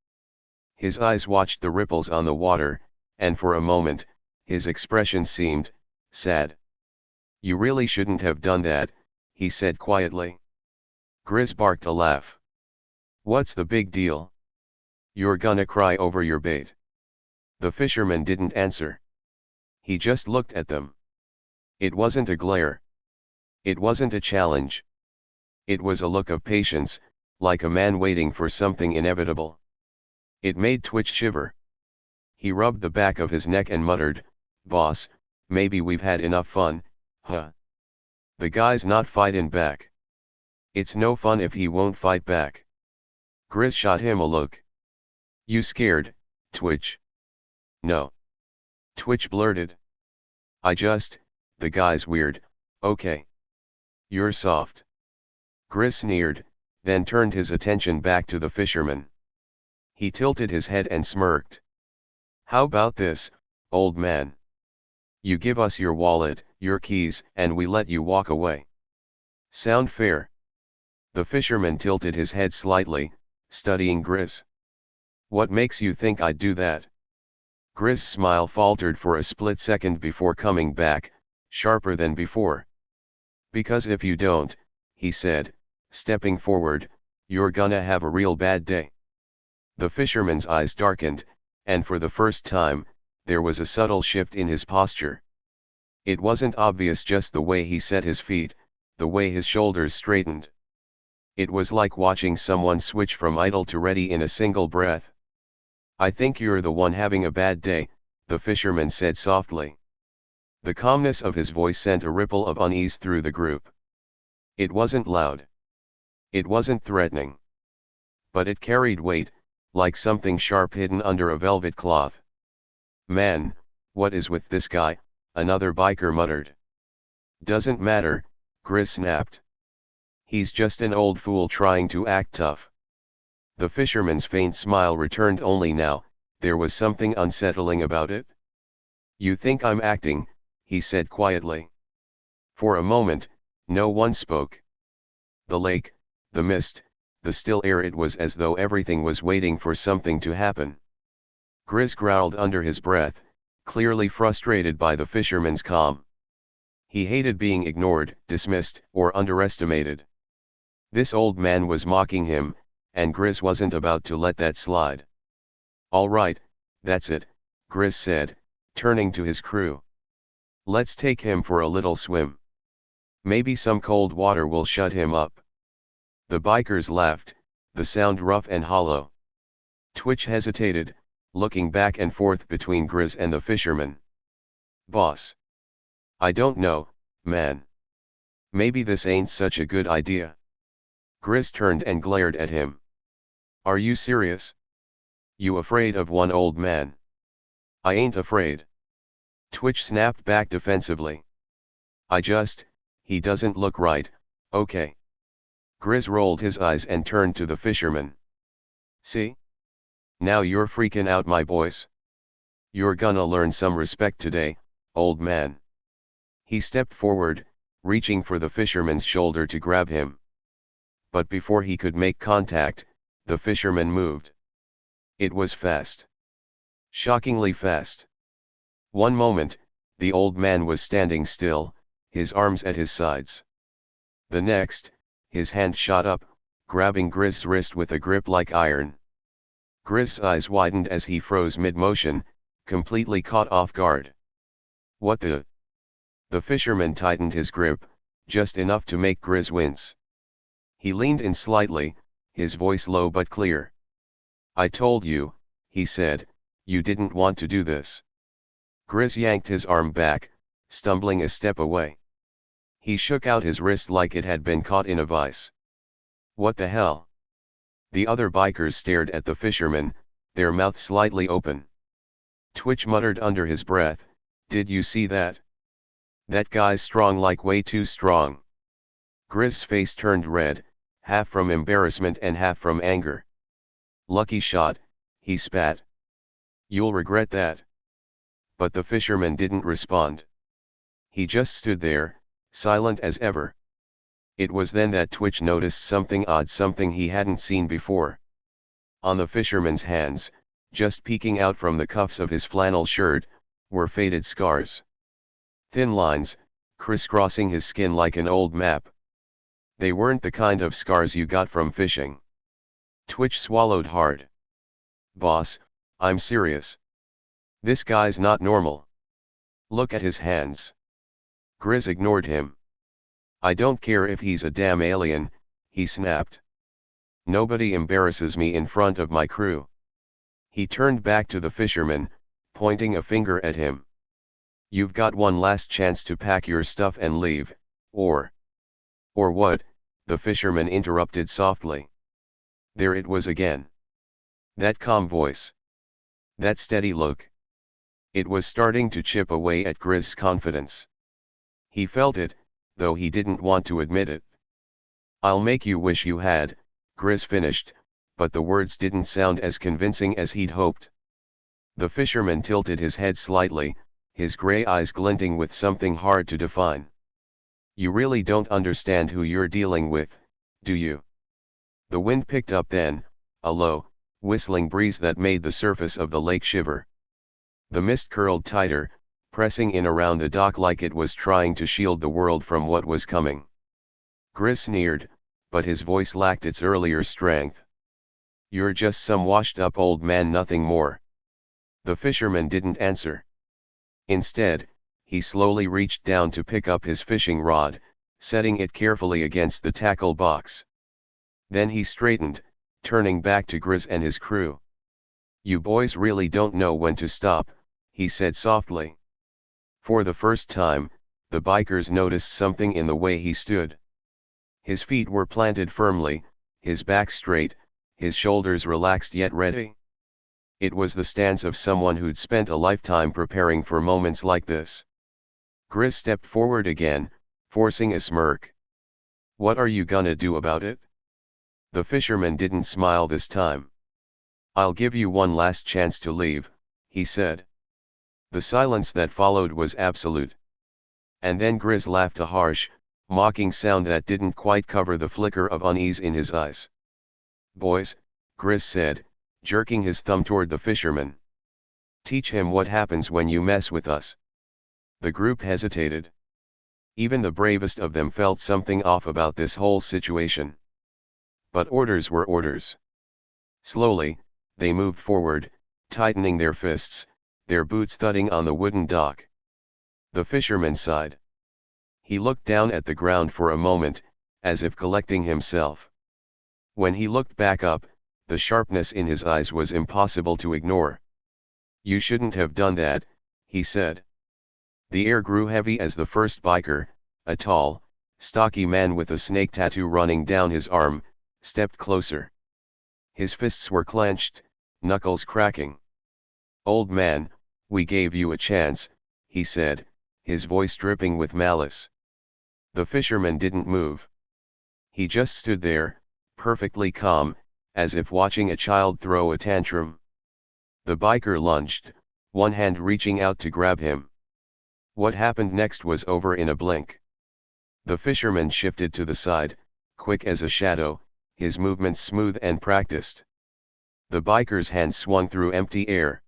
His eyes watched the ripples on the water, and for a moment, his expression seemed sad. "You really shouldn't have done that," he said quietly. Grizz barked a laugh. "What's the big deal? You're gonna cry over your bait." The fisherman didn't answer. He just looked at them. It wasn't a glare. It wasn't a challenge. It was a look of patience, like a man waiting for something inevitable. It made Twitch shiver. He rubbed the back of his neck and muttered, "Boss, maybe we've had enough fun, huh?" "The guy's not fightin' back." "It's no fun if he won't fight back." Grizz shot him a look. "You scared, Twitch?" "No." Twitch blurted. The guy's weird, okay." "You're soft." Grizz sneered, then turned his attention back to the fisherman. He tilted his head and smirked. "How about this, old man? You give us your wallet, your keys, and we let you walk away. Sound fair?" The fisherman tilted his head slightly, studying Grizz. "What makes you think I'd do that?" Grizz's smile faltered for a split second before coming back, sharper than before. "Because if you don't," he said, stepping forward, "you're gonna have a real bad day." The fisherman's eyes darkened, and for the first time, there was a subtle shift in his posture. It wasn't obvious, just the way he set his feet, the way his shoulders straightened. It was like watching someone switch from idle to ready in a single breath. "I think you're the one having a bad day," the fisherman said softly. The calmness of his voice sent a ripple of unease through the group. It wasn't loud. It wasn't threatening. But it carried weight, like something sharp hidden under a velvet cloth. "Man, what is with this guy?" another biker muttered. "Doesn't matter," Grizz snapped. "He's just an old fool trying to act tough." The fisherman's faint smile returned, only now, there was something unsettling about it. "You think I'm acting," he said quietly. For a moment, no one spoke. The lake, the mist, the still air, it was as though everything was waiting for something to happen. Grizz growled under his breath, clearly frustrated by the fisherman's calm. He hated being ignored, dismissed, or underestimated. This old man was mocking him, and Grizz wasn't about to let that slide. "All right, that's it," Grizz said, turning to his crew. "Let's take him for a little swim. Maybe some cold water will shut him up." The bikers laughed, the sound rough and hollow. Twitch hesitated, looking back and forth between Grizz and the fisherman. "Boss, I don't know, man. Maybe this ain't such a good idea." Grizz turned and glared at him. "Are you serious? You afraid of one old man?" "I ain't afraid." Twitch snapped back defensively. He doesn't look right, okay." Grizz rolled his eyes and turned to the fisherman. "See? Now you're freaking out, my boys. You're gonna learn some respect today, old man." He stepped forward, reaching for the fisherman's shoulder to grab him. But before he could make contact, the fisherman moved. It was fast. Shockingly fast. One moment, the old man was standing still, his arms at his sides. The next, his hand shot up, grabbing Grizz's wrist with a grip like iron. Grizz's eyes widened as he froze mid-motion, completely caught off guard. "What the?" The fisherman tightened his grip, just enough to make Grizz wince. He leaned in slightly, his voice low but clear. "I told you," he said, "you didn't want to do this." Grizz yanked his arm back, stumbling a step away. He shook out his wrist like it had been caught in a vice. "What the hell?" The other bikers stared at the fisherman, their mouths slightly open. Twitch muttered under his breath, "Did you see that? That guy's strong, like way too strong." Grizz's face turned red, half from embarrassment and half from anger. "Lucky shot," he spat. "You'll regret that." But the fisherman didn't respond. He just stood there, silent as ever. It was then that Twitch noticed something odd, something he hadn't seen before. On the fisherman's hands, just peeking out from the cuffs of his flannel shirt, were faded scars. Thin lines, crisscrossing his skin like an old map. They weren't the kind of scars you got from fishing. Twitch swallowed hard. "Boss, I'm serious. This guy's not normal. Look at his hands." Grizz ignored him. "I don't care if he's a damn alien," he snapped. "Nobody embarrasses me in front of my crew." He turned back to the fisherman, pointing a finger at him. "You've got one last chance to pack your stuff and leave, or..." "Or what?" the fisherman interrupted softly. There it was again. That calm voice. That steady look. It was starting to chip away at Grizz's confidence. He felt it, though he didn't want to admit it. "I'll make you wish you had," Grizz finished, but the words didn't sound as convincing as he'd hoped. The fisherman tilted his head slightly, his gray eyes glinting with something hard to define. "You really don't understand who you're dealing with, do you?" The wind picked up then, a low, whistling breeze that made the surface of the lake shiver. The mist curled tighter, pressing in around the dock like it was trying to shield the world from what was coming. Grizz sneered, but his voice lacked its earlier strength. "You're just some washed-up old man, nothing more." The fisherman didn't answer. Instead, he slowly reached down to pick up his fishing rod, setting it carefully against the tackle box. Then he straightened, turning back to Grizz and his crew. "You boys really don't know when to stop," he said softly. For the first time, the bikers noticed something in the way he stood. His feet were planted firmly, his back straight, his shoulders relaxed yet ready. It was the stance of someone who'd spent a lifetime preparing for moments like this. Grizz stepped forward again, forcing a smirk. "What are you gonna do about it?" The fisherman didn't smile this time. "I'll give you one last chance to leave," he said. The silence that followed was absolute. And then Grizz laughed, a harsh, mocking sound that didn't quite cover the flicker of unease in his eyes. "Boys," Grizz said, jerking his thumb toward the fisherman. "Teach him what happens when you mess with us." The group hesitated. Even the bravest of them felt something off about this whole situation. But orders were orders. Slowly, they moved forward, tightening their fists, their boots thudding on the wooden dock. The fisherman sighed. He looked down at the ground for a moment, as if collecting himself. When he looked back up, the sharpness in his eyes was impossible to ignore. "You shouldn't have done that," he said. The air grew heavy as the first biker, a tall, stocky man with a snake tattoo running down his arm, stepped closer. His fists were clenched, knuckles cracking. "Old man, we gave you a chance," he said, his voice dripping with malice. The fisherman didn't move. He just stood there, perfectly calm, as if watching a child throw a tantrum. The biker lunged, one hand reaching out to grab him. What happened next was over in a blink. The fisherman shifted to the side, quick as a shadow, his movements smooth and practiced. The biker's hand swung through empty air.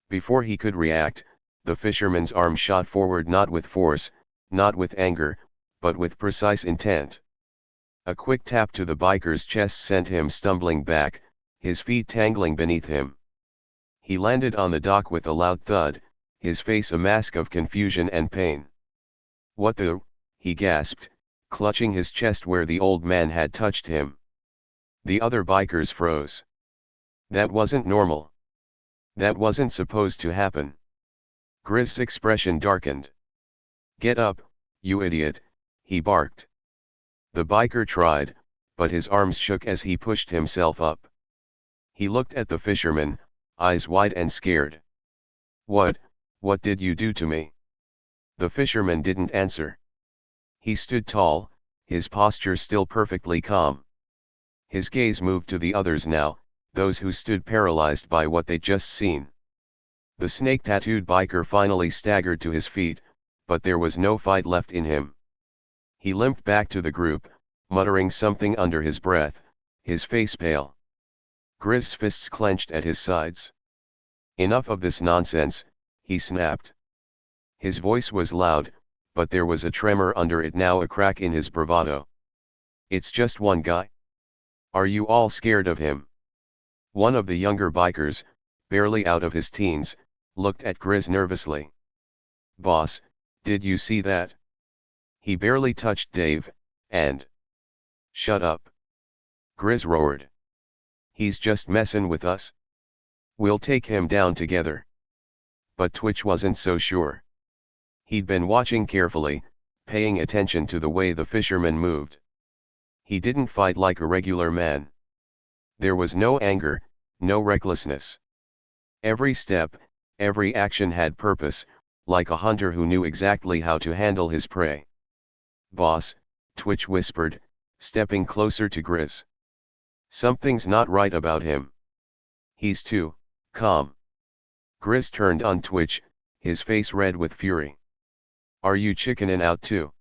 Before he could react, the fisherman's arm shot forward, not with force, not with anger, but with precise intent. A quick tap to the biker's chest sent him stumbling back, his feet tangling beneath him. He landed on the dock with a loud thud, his face a mask of confusion and pain. "What the?" he gasped, clutching his chest where the old man had touched him. The other bikers froze. That wasn't normal. That wasn't supposed to happen. Grizz's expression darkened. "Get up, you idiot," he barked. The biker tried, but his arms shook as he pushed himself up. He looked at the fisherman, eyes wide and scared. What did you do to me?" The fisherman didn't answer. He stood tall, his posture still perfectly calm. His gaze moved to the others now, those who stood paralyzed by what they'd just seen. The snake-tattooed biker finally staggered to his feet, but there was no fight left in him. He limped back to the group, muttering something under his breath, his face pale. Grizz's fists clenched at his sides. "Enough of this nonsense," he snapped. His voice was loud, but there was a tremor under it now, a crack in his bravado. "It's just one guy. Are you all scared of him?" One of the younger bikers, barely out of his teens, looked at Grizz nervously. "Boss, did you see that? He barely touched Dave, and—" "Shut up!" Grizz roared. "He's just messing with us. We'll take him down together." But Twitch wasn't so sure. He'd been watching carefully, paying attention to the way the fisherman moved. He didn't fight like a regular man. There was no anger, no recklessness. Every step, every action had purpose, like a hunter who knew exactly how to handle his prey. "Boss," Twitch whispered, stepping closer to Grizz. "Something's not right about him. He's too calm." Grizz turned on Twitch, his face red with fury. "Are you chickening out too?"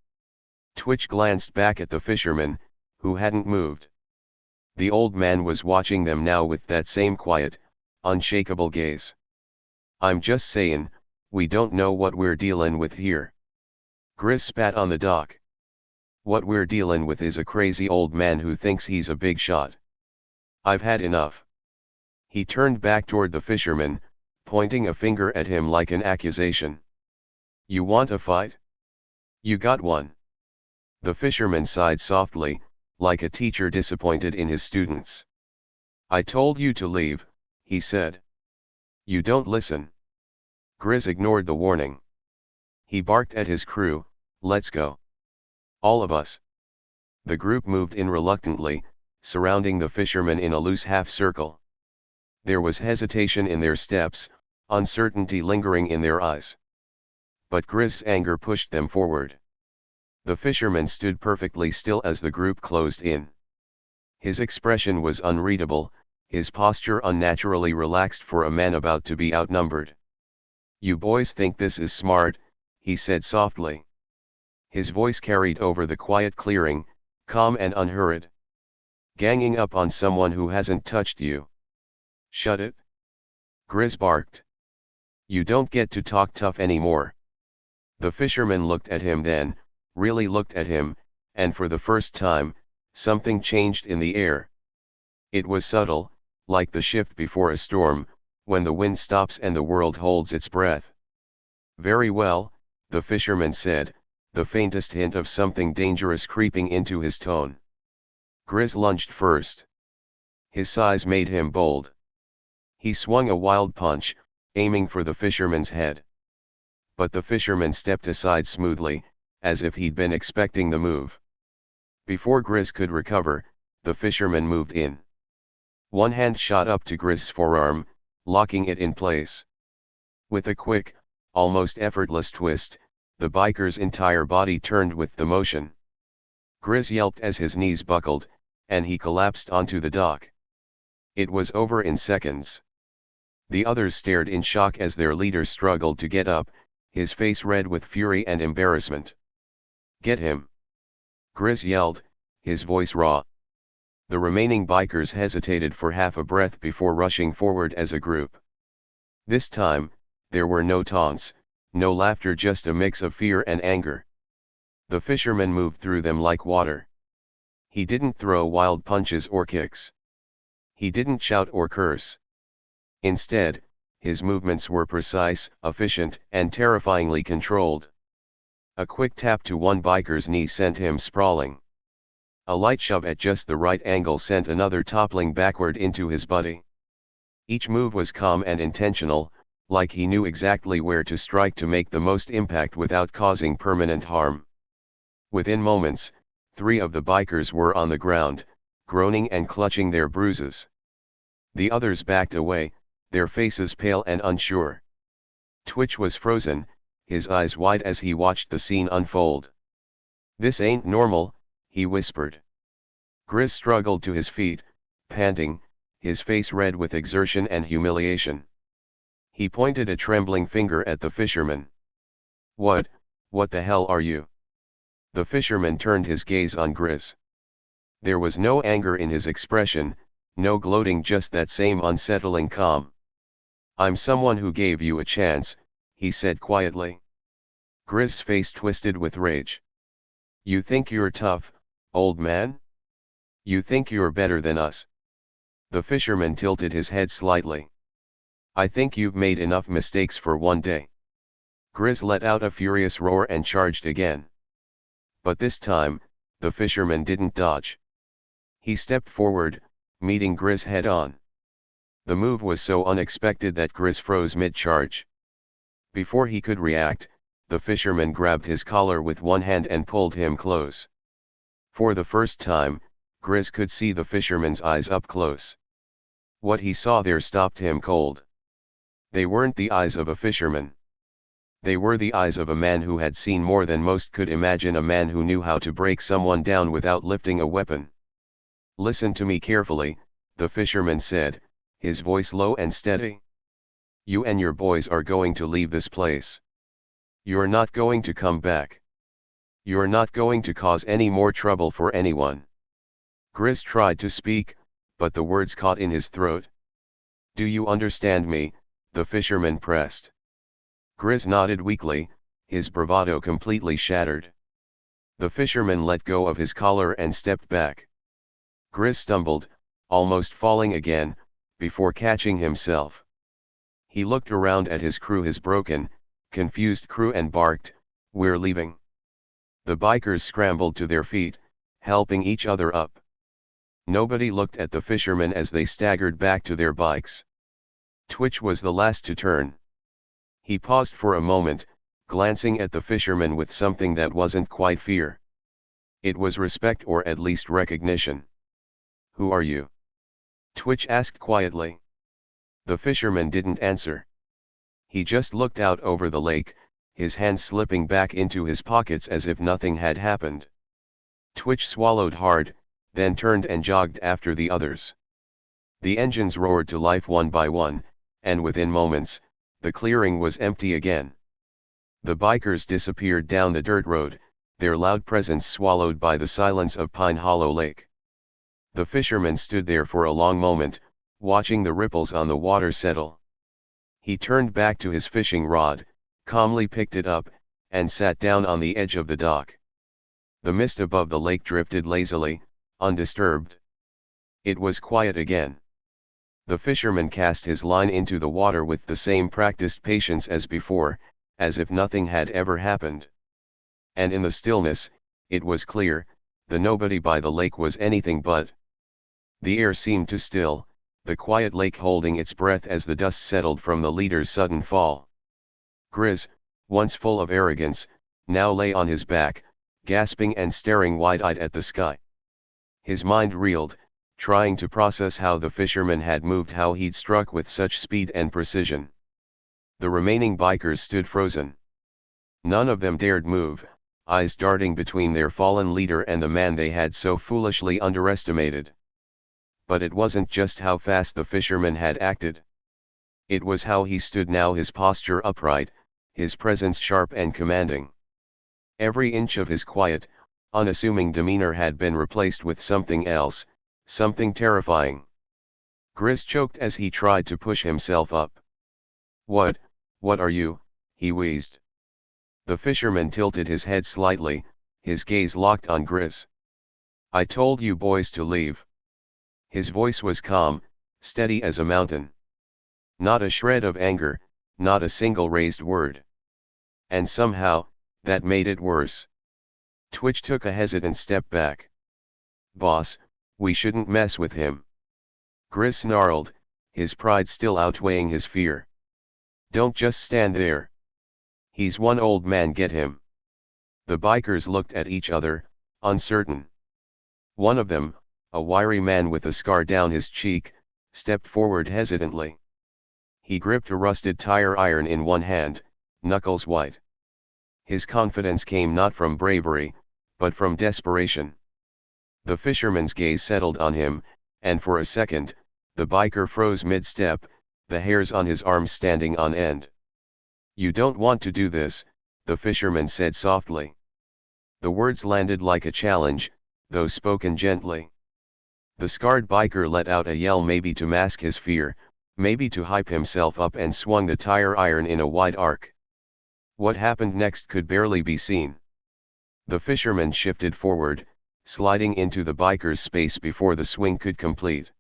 Twitch glanced back at the fisherman, who hadn't moved. The old man was watching them now with that same quiet, unshakable gaze. "I'm just saying, we don't know what we're dealin' with here." Grizz spat on the dock. "What we're dealin' with is a crazy old man who thinks he's a big shot. I've had enough." He turned back toward the fisherman, pointing a finger at him like an accusation. "You want a fight? You got one." The fisherman sighed softly, like a teacher disappointed in his students. "I told you to leave," he said. "You don't listen." Grizz ignored the warning. He barked at his crew, "Let's go. All of us." The group moved in reluctantly, surrounding the fisherman in a loose half-circle. There was hesitation in their steps, uncertainty lingering in their eyes. But Grizz's anger pushed them forward. The fisherman stood perfectly still as the group closed in. His expression was unreadable, his posture unnaturally relaxed for a man about to be outnumbered. "You boys think this is smart," he said softly. His voice carried over the quiet clearing, calm and unhurried. "Ganging up on someone who hasn't touched you. Shut it." Grizz barked. "You don't get to talk tough anymore." The fisherman looked at him then, really looked at him, and for the first time, something changed in the air. It was subtle, like the shift before a storm, when the wind stops and the world holds its breath. "Very well," the fisherman said, the faintest hint of something dangerous creeping into his tone. Grizz lunged first. His size made him bold. He swung a wild punch, aiming for the fisherman's head. But the fisherman stepped aside smoothly, as if he'd been expecting the move. Before Grizz could recover, the fisherman moved in. One hand shot up to Grizz's forearm, locking it in place. With a quick, almost effortless twist, the biker's entire body turned with the motion. Grizz yelped as his knees buckled, and he collapsed onto the dock. It was over in seconds. The others stared in shock as their leader struggled to get up, his face red with fury and embarrassment. "Get him!" Grizz yelled, his voice raw. The remaining bikers hesitated for half a breath before rushing forward as a group. This time, there were no taunts, no laughter, just a mix of fear and anger. The fisherman moved through them like water. He didn't throw wild punches or kicks. He didn't shout or curse. Instead, his movements were precise, efficient, and terrifyingly controlled. A quick tap to one biker's knee sent him sprawling. A light shove at just the right angle sent another toppling backward into his buddy. Each move was calm and intentional, like he knew exactly where to strike to make the most impact without causing permanent harm. Within moments, 3 of the bikers were on the ground, groaning and clutching their bruises. The others backed away, their faces pale and unsure. Twitch was frozen, his eyes wide as he watched the scene unfold. "This ain't normal," he whispered. Grizz struggled to his feet, panting, his face red with exertion and humiliation. He pointed a trembling finger at the fisherman. What the hell are you?" The fisherman turned his gaze on Grizz. There was no anger in his expression, no gloating, just that same unsettling calm. "I'm someone who gave you a chance," he said quietly. Grizz's face twisted with rage. "You think you're tough, old man? You think you're better than us?" The fisherman tilted his head slightly. "I think you've made enough mistakes for one day." Grizz let out a furious roar and charged again. But this time, the fisherman didn't dodge. He stepped forward, meeting Grizz head on. The move was so unexpected that Grizz froze mid-charge. Before he could react, the fisherman grabbed his collar with one hand and pulled him close. For the first time, Grizz could see the fisherman's eyes up close. What he saw there stopped him cold. They weren't the eyes of a fisherman. They were the eyes of a man who had seen more than most could imagine, a man who knew how to break someone down without lifting a weapon. "Listen to me carefully," the fisherman said, his voice low and steady. "You and your boys are going to leave this place. You're not going to come back. You're not going to cause any more trouble for anyone." Grizz tried to speak, but the words caught in his throat. "Do you understand me?" the fisherman pressed. Grizz nodded weakly, his bravado completely shattered. The fisherman let go of his collar and stepped back. Grizz stumbled, almost falling again, before catching himself. He looked around at his crew, his broken, confused crew, and barked, "We're leaving." The bikers scrambled to their feet, helping each other up. Nobody looked at the fishermen as they staggered back to their bikes. Twitch was the last to turn. He paused for a moment, glancing at the fisherman with something that wasn't quite fear. It was respect, or at least recognition. "Who are you?" Twitch asked quietly. The fisherman didn't answer. He just looked out over the lake, his hands slipping back into his pockets as if nothing had happened. Twitch swallowed hard, then turned and jogged after the others. The engines roared to life one by one, and within moments, the clearing was empty again. The bikers disappeared down the dirt road, their loud presence swallowed by the silence of Pine Hollow Lake. The fisherman stood there for a long moment, watching the ripples on the water settle. He turned back to his fishing rod, calmly picked it up, and sat down on the edge of the dock. The mist above the lake drifted lazily, undisturbed. It was quiet again. The fisherman cast his line into the water with the same practiced patience as before, as if nothing had ever happened. And in the stillness, it was clear, the nobody by the lake was anything but. The air seemed to still, the quiet lake holding its breath as the dust settled from the leader's sudden fall. Grizz, once full of arrogance, now lay on his back, gasping and staring wide-eyed at the sky. His mind reeled, trying to process how the fisherman had moved, how he'd struck with such speed and precision. The remaining bikers stood frozen. None of them dared move, eyes darting between their fallen leader and the man they had so foolishly underestimated. But it wasn't just how fast the fisherman had acted. It was how he stood now, his posture upright, his presence sharp and commanding. Every inch of his quiet, unassuming demeanor had been replaced with something else, something terrifying. Grizz choked as he tried to push himself up. What are you?" he wheezed. The fisherman tilted his head slightly, his gaze locked on Grizz. "I told you boys to leave." His voice was calm, steady as a mountain. Not a shred of anger, not a single raised word. And somehow, that made it worse. Twitch took a hesitant step back. "Boss, we shouldn't mess with him." Grizz snarled, his pride still outweighing his fear. "Don't just stand there. He's one old man, get him." The bikers looked at each other, uncertain. One of them, a wiry man with a scar down his cheek, stepped forward hesitantly. He gripped a rusted tire iron in one hand, knuckles white. His confidence came not from bravery, but from desperation. The fisherman's gaze settled on him, and for a second, the biker froze mid-step, the hairs on his arms standing on end. "You don't want to do this," the fisherman said softly. The words landed like a challenge, though spoken gently. The scarred biker let out a yell, maybe to mask his fear, maybe to hype himself up, and swung the tire iron in a wide arc. What happened next could barely be seen. The fisherman shifted forward, sliding into the biker's space before the swing could complete.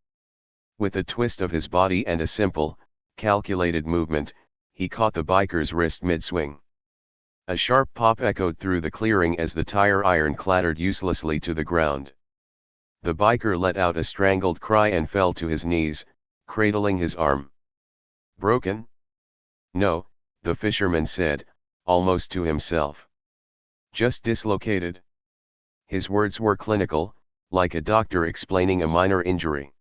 With a twist of his body and a simple, calculated movement, he caught the biker's wrist mid-swing. A sharp pop echoed through the clearing as the tire iron clattered uselessly to the ground. The biker let out a strangled cry and fell to his knees, cradling his arm. "Broken?" "No," the fisherman said, almost to himself. "Just dislocated." His words were clinical, like a doctor explaining a minor injury.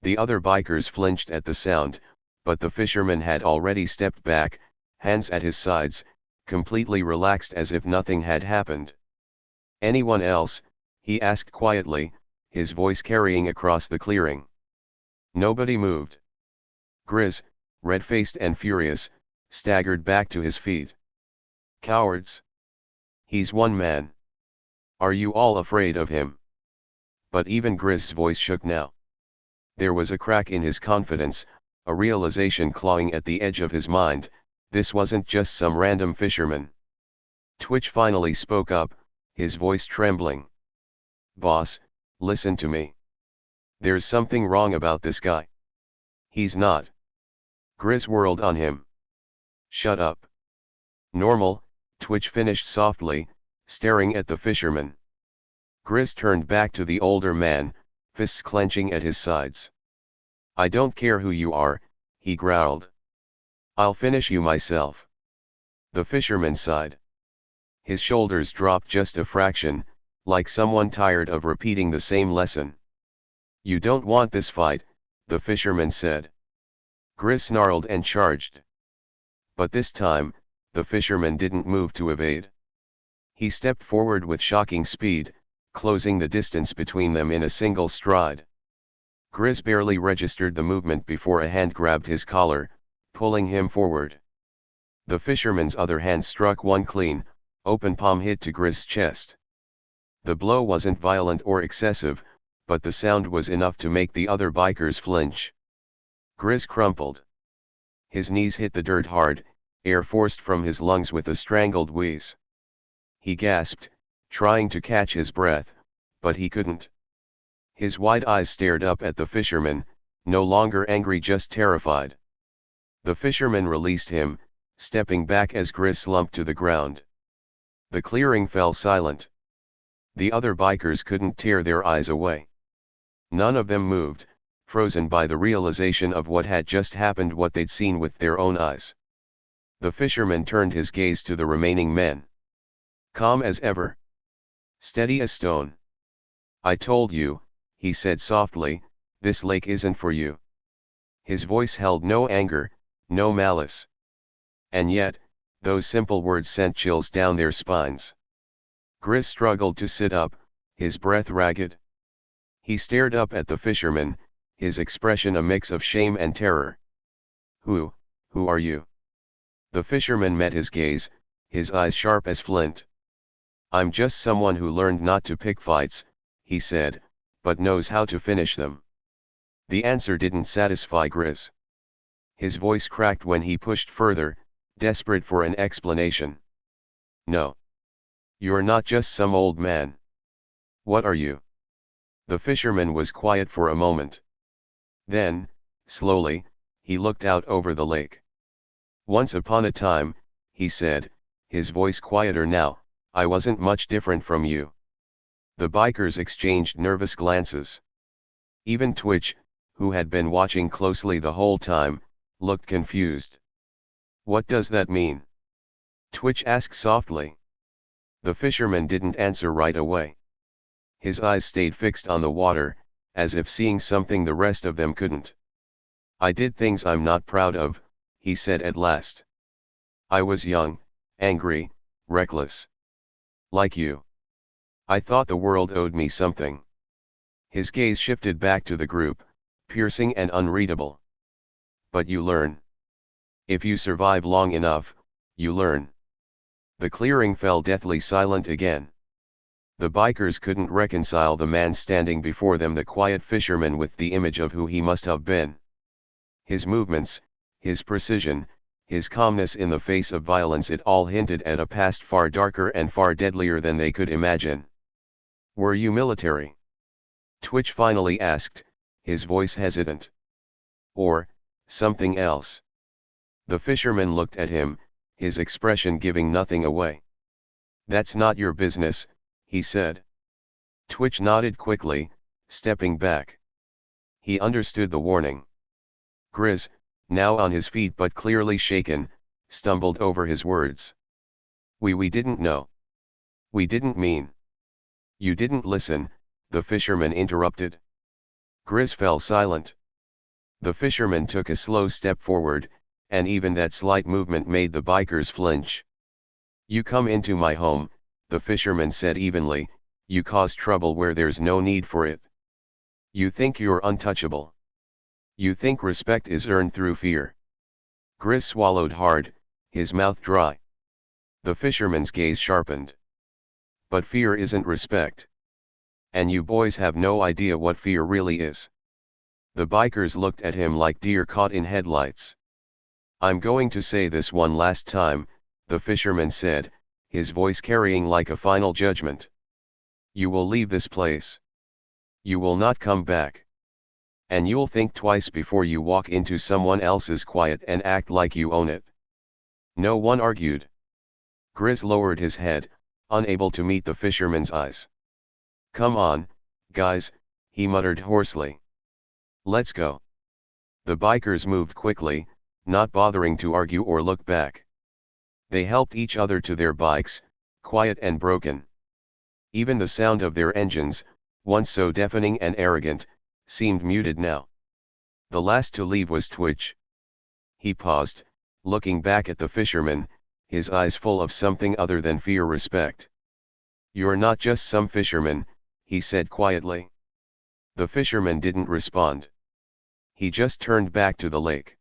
The other bikers flinched at the sound, but the fisherman had already stepped back, hands at his sides, completely relaxed as if nothing had happened. "Anyone else?" he asked quietly, his voice carrying across the clearing. Nobody moved. Grizz, red-faced and furious, staggered back to his feet. "Cowards! He's one man. Are you all afraid of him?" But even Grizz's voice shook now. There was a crack in his confidence, a realization clawing at the edge of his mind: this wasn't just some random fisherman. Twitch finally spoke up, his voice trembling. "Boss, listen to me. There's something wrong about this guy. He's not Grizz whirled on him. Shut up. Normal, Twitch finished softly, staring at the fisherman. Grizz turned back to the older man, fists clenching at his sides. I don't care who you are, he growled. I'll finish you myself. The fisherman sighed. His shoulders dropped just a fraction, like someone tired of repeating the same lesson. You don't want this fight, the fisherman said. Grizz snarled and charged. But this time, the fisherman didn't move to evade. He stepped forward with shocking speed, closing the distance between them in a single stride. Grizz barely registered the movement before a hand grabbed his collar, pulling him forward. The fisherman's other hand struck one clean, open palm hit to Grizz's chest. The blow wasn't violent or excessive, but the sound was enough to make the other bikers flinch. Grizz crumpled. His knees hit the dirt hard, air forced from his lungs with a strangled wheeze. He gasped, trying to catch his breath, but he couldn't. His wide eyes stared up at the fisherman, no longer angry, just terrified. The fisherman released him, stepping back as Grizz slumped to the ground. The clearing fell silent. The other bikers couldn't tear their eyes away. None of them moved, frozen by the realization of what had just happened, what they'd seen with their own eyes. The fisherman turned his gaze to the remaining men. Calm as ever. Steady as stone. I told you, he said softly, this lake isn't for you. His voice held no anger, no malice. And yet, those simple words sent chills down their spines. Grizz struggled to sit up, his breath ragged. He stared up at the fisherman, his expression a mix of shame and terror. Who are you? The fisherman met his gaze, his eyes sharp as flint. I'm just someone who learned not to pick fights, he said, but knows how to finish them. The answer didn't satisfy Grizz. His voice cracked when he pushed further, desperate for an explanation. No. You're not just some old man. What are you? The fisherman was quiet for a moment. Then, slowly, he looked out over the lake. Once upon a time, he said, his voice quieter now, I wasn't much different from you. The bikers exchanged nervous glances. Even Twitch, who had been watching closely the whole time, looked confused. What does that mean? Twitch asked softly. The fisherman didn't answer right away. His eyes stayed fixed on the water, as if seeing something the rest of them couldn't. I did things I'm not proud of, he said at last. I was young, angry, reckless. Like you. I thought the world owed me something. His gaze shifted back to the group, piercing and unreadable. But you learn. If you survive long enough, you learn. The clearing fell deathly silent again. The bikers couldn't reconcile the man standing before them, the quiet fisherman, with the image of who he must have been. His movements, his precision, his calmness in the face of violence, it all hinted at a past far darker and far deadlier than they could imagine. Were you military? Twitch finally asked, his voice hesitant. Or something else? The fisherman looked at him, his expression giving nothing away. That's not your business, he said. Twitch nodded quickly, stepping back. He understood the warning. Grizz, now on his feet but clearly shaken, stumbled over his words. We didn't know. We didn't mean. You didn't listen, the fisherman interrupted. Grizz fell silent. The fisherman took a slow step forward, and even that slight movement made the bikers flinch. You come into my home, the fisherman said evenly, you cause trouble where there's no need for it. You think you're untouchable. You think respect is earned through fear. Grizz swallowed hard, his mouth dry. The fisherman's gaze sharpened. But fear isn't respect. And you boys have no idea what fear really is. The bikers looked at him like deer caught in headlights. I'm going to say this one last time, the fisherman said, his voice carrying like a final judgment. You will leave this place. You will not come back. And you'll think twice before you walk into someone else's quiet and act like you own it. No one argued. Grizz lowered his head, unable to meet the fisherman's eyes. "Come on, guys," he muttered hoarsely. "Let's go." The bikers moved quickly, not bothering to argue or look back. They helped each other to their bikes, quiet and broken. Even the sound of their engines, once so deafening and arrogant, seemed muted now. The last to leave was Twitch. He paused, looking back at the fisherman, his eyes full of something other than fear-respect. "You're not just some fisherman," he said quietly. The fisherman didn't respond. He just turned back to the lake.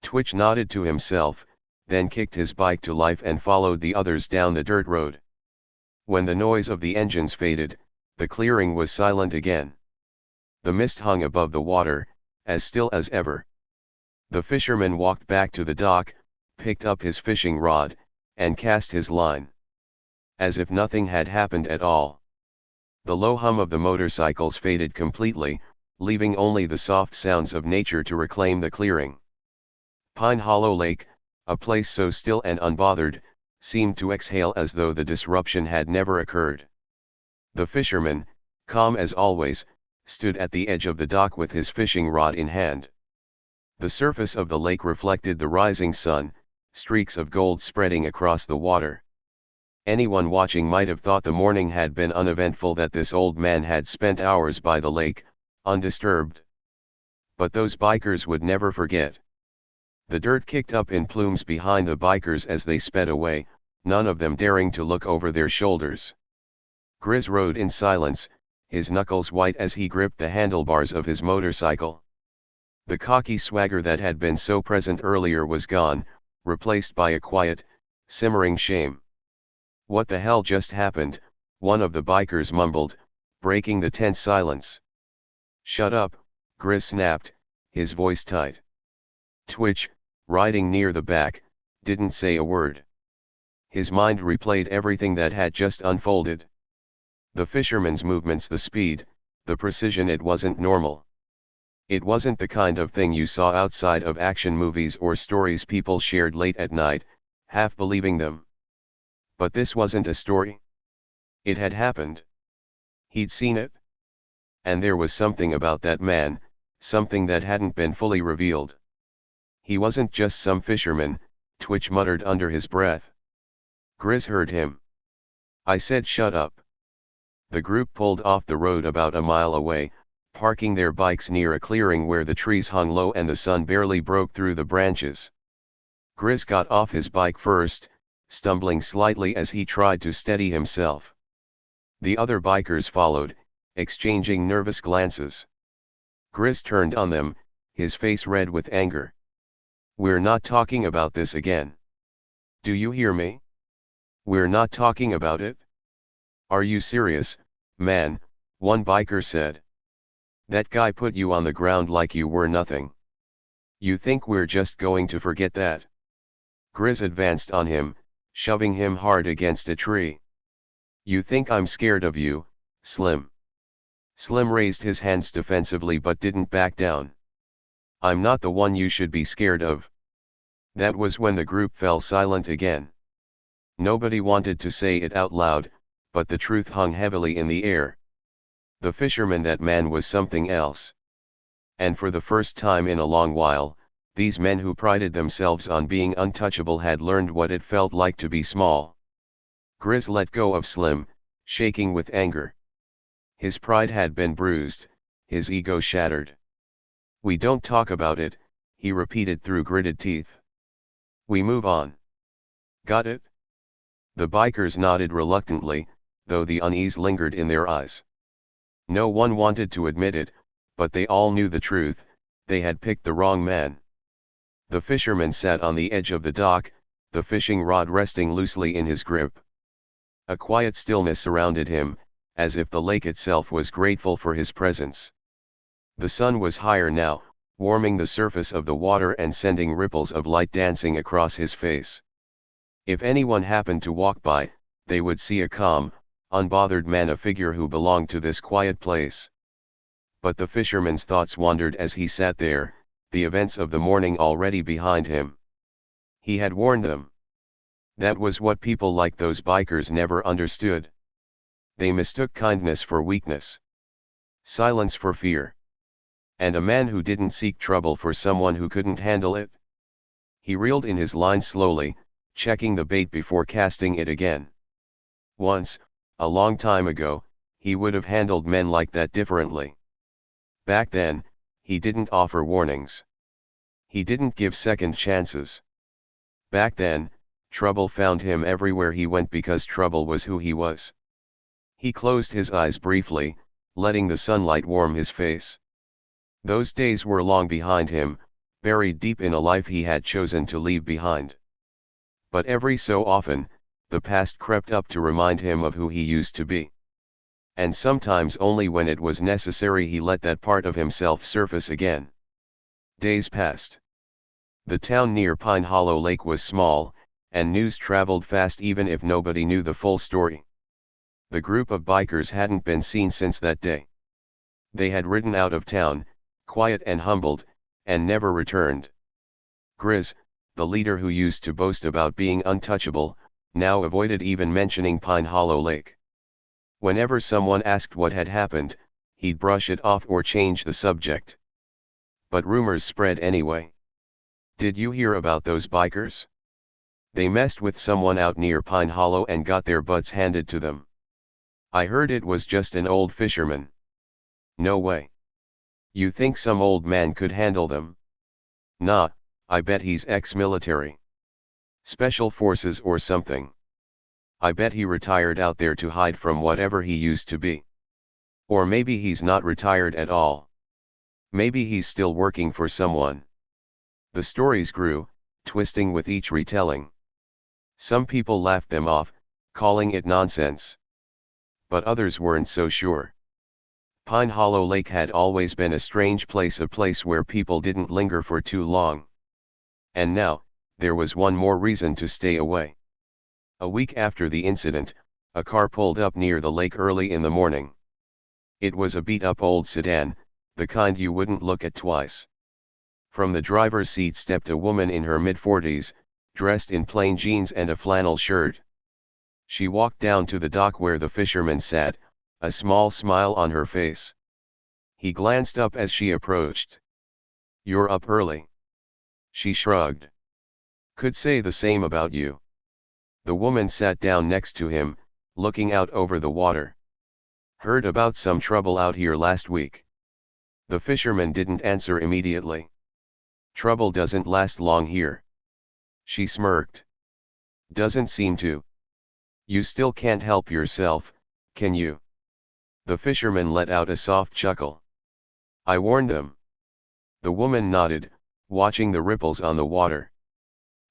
Twitch nodded to himself, then kicked his bike to life and followed the others down the dirt road. When the noise of the engines faded, the clearing was silent again. The mist hung above the water, as still as ever. The fisherman walked back to the dock, picked up his fishing rod, and cast his line. As if nothing had happened at all. The low hum of the motorcycles faded completely, leaving only the soft sounds of nature to reclaim the clearing. Pine Hollow Lake, a place so still and unbothered, seemed to exhale as though the disruption had never occurred. The fisherman, calm as always, stood at the edge of the dock with his fishing rod in hand. The surface of the lake reflected the rising sun, streaks of gold spreading across the water. Anyone watching might have thought the morning had been uneventful, that this old man had spent hours by the lake, undisturbed. But those bikers would never forget. The dirt kicked up in plumes behind the bikers as they sped away, none of them daring to look over their shoulders. Grizz rode in silence, his knuckles white as he gripped the handlebars of his motorcycle. The cocky swagger that had been so present earlier was gone, replaced by a quiet, simmering shame. "What the hell just happened?" one of the bikers mumbled, breaking the tense silence. "Shut up," Grizz snapped, his voice tight. Twitch, riding near the back, didn't say a word. His mind replayed everything that had just unfolded. The fisherman's movements, the speed, the precision. It wasn't normal. It wasn't the kind of thing you saw outside of action movies or stories people shared late at night, half believing them. But this wasn't a story. It had happened. He'd seen it. And there was something about that man, something that hadn't been fully revealed. He wasn't just some fisherman, Twitch muttered under his breath. Grizz heard him. "I said shut up." The group pulled off the road about a mile away, parking their bikes near a clearing where the trees hung low and the sun barely broke through the branches. Grizz got off his bike first, stumbling slightly as he tried to steady himself. The other bikers followed, exchanging nervous glances. Grizz turned on them, his face red with anger. "We're not talking about this again. Do you hear me? We're not talking about it." "Are you serious, man?" one biker said. "That guy put you on the ground like you were nothing. You think we're just going to forget that?" Grizz advanced on him, shoving him hard against a tree. "You think I'm scared of you, Slim?" Slim raised his hands defensively but didn't back down. "I'm not the one you should be scared of." That was when the group fell silent again. Nobody wanted to say it out loud, but the truth hung heavily in the air. The fisherman, that man, was something else. And for the first time in a long while, these men who prided themselves on being untouchable had learned what it felt like to be small. Grizz let go of Slim, shaking with anger. His pride had been bruised, his ego shattered. "We don't talk about it," he repeated through gritted teeth. "We move on. Got it?" The bikers nodded reluctantly, though the unease lingered in their eyes. No one wanted to admit it, but they all knew the truth: they had picked the wrong man. The fisherman sat on the edge of the dock, the fishing rod resting loosely in his grip. A quiet stillness surrounded him, as if the lake itself was grateful for his presence. The sun was higher now, warming the surface of the water and sending ripples of light dancing across his face. If anyone happened to walk by, they would see a calm, unbothered man, a figure who belonged to this quiet place. But the fisherman's thoughts wandered as he sat there, the events of the morning already behind him. He had warned them. That was what people like those bikers never understood. They mistook kindness for weakness, silence for fear, and a man who didn't seek trouble for someone who couldn't handle it. He reeled in his line slowly, checking the bait before casting it again. Once, a long time ago, he would have handled men like that differently. Back then, he didn't offer warnings. He didn't give second chances. Back then, trouble found him everywhere he went because trouble was who he was. He closed his eyes briefly, letting the sunlight warm his face. Those days were long behind him, buried deep in a life he had chosen to leave behind. But every so often, the past crept up to remind him of who he used to be. And sometimes only when it was necessary he let that part of himself surface again. Days passed. The town near Pine Hollow Lake was small, and news traveled fast even if nobody knew the full story. The group of bikers hadn't been seen since that day. They had ridden out of town, quiet and humbled, and never returned. Grizz, the leader who used to boast about being untouchable, now avoided even mentioning Pine Hollow Lake. Whenever someone asked what had happened, he'd brush it off or change the subject. But rumors spread anyway. Did you hear about those bikers? They messed with someone out near Pine Hollow and got their butts handed to them. I heard it was just an old fisherman. No way. You think some old man could handle them? Nah, I bet he's ex-military. Special forces or something. I bet he retired out there to hide from whatever he used to be. Or maybe he's not retired at all. Maybe he's still working for someone. The stories grew, twisting with each retelling. Some people laughed them off, calling it nonsense. But others weren't so sure. Pine Hollow Lake had always been a strange place, a place where people didn't linger for too long. And now, there was one more reason to stay away. A week after the incident, a car pulled up near the lake early in the morning. It was a beat-up old sedan, the kind you wouldn't look at twice. From the driver's seat stepped a woman in her mid-40s, dressed in plain jeans and a flannel shirt. She walked down to the dock where the fisherman sat, a small smile on her face. He glanced up as she approached. "You're up early." She shrugged. "Could say the same about you." The woman sat down next to him, looking out over the water. "Heard about some trouble out here last week." The fisherman didn't answer immediately. "Trouble doesn't last long here." She smirked. "Doesn't seem to. You still can't help yourself, can you?" The fisherman let out a soft chuckle. "I warned them." The woman nodded, watching the ripples on the water.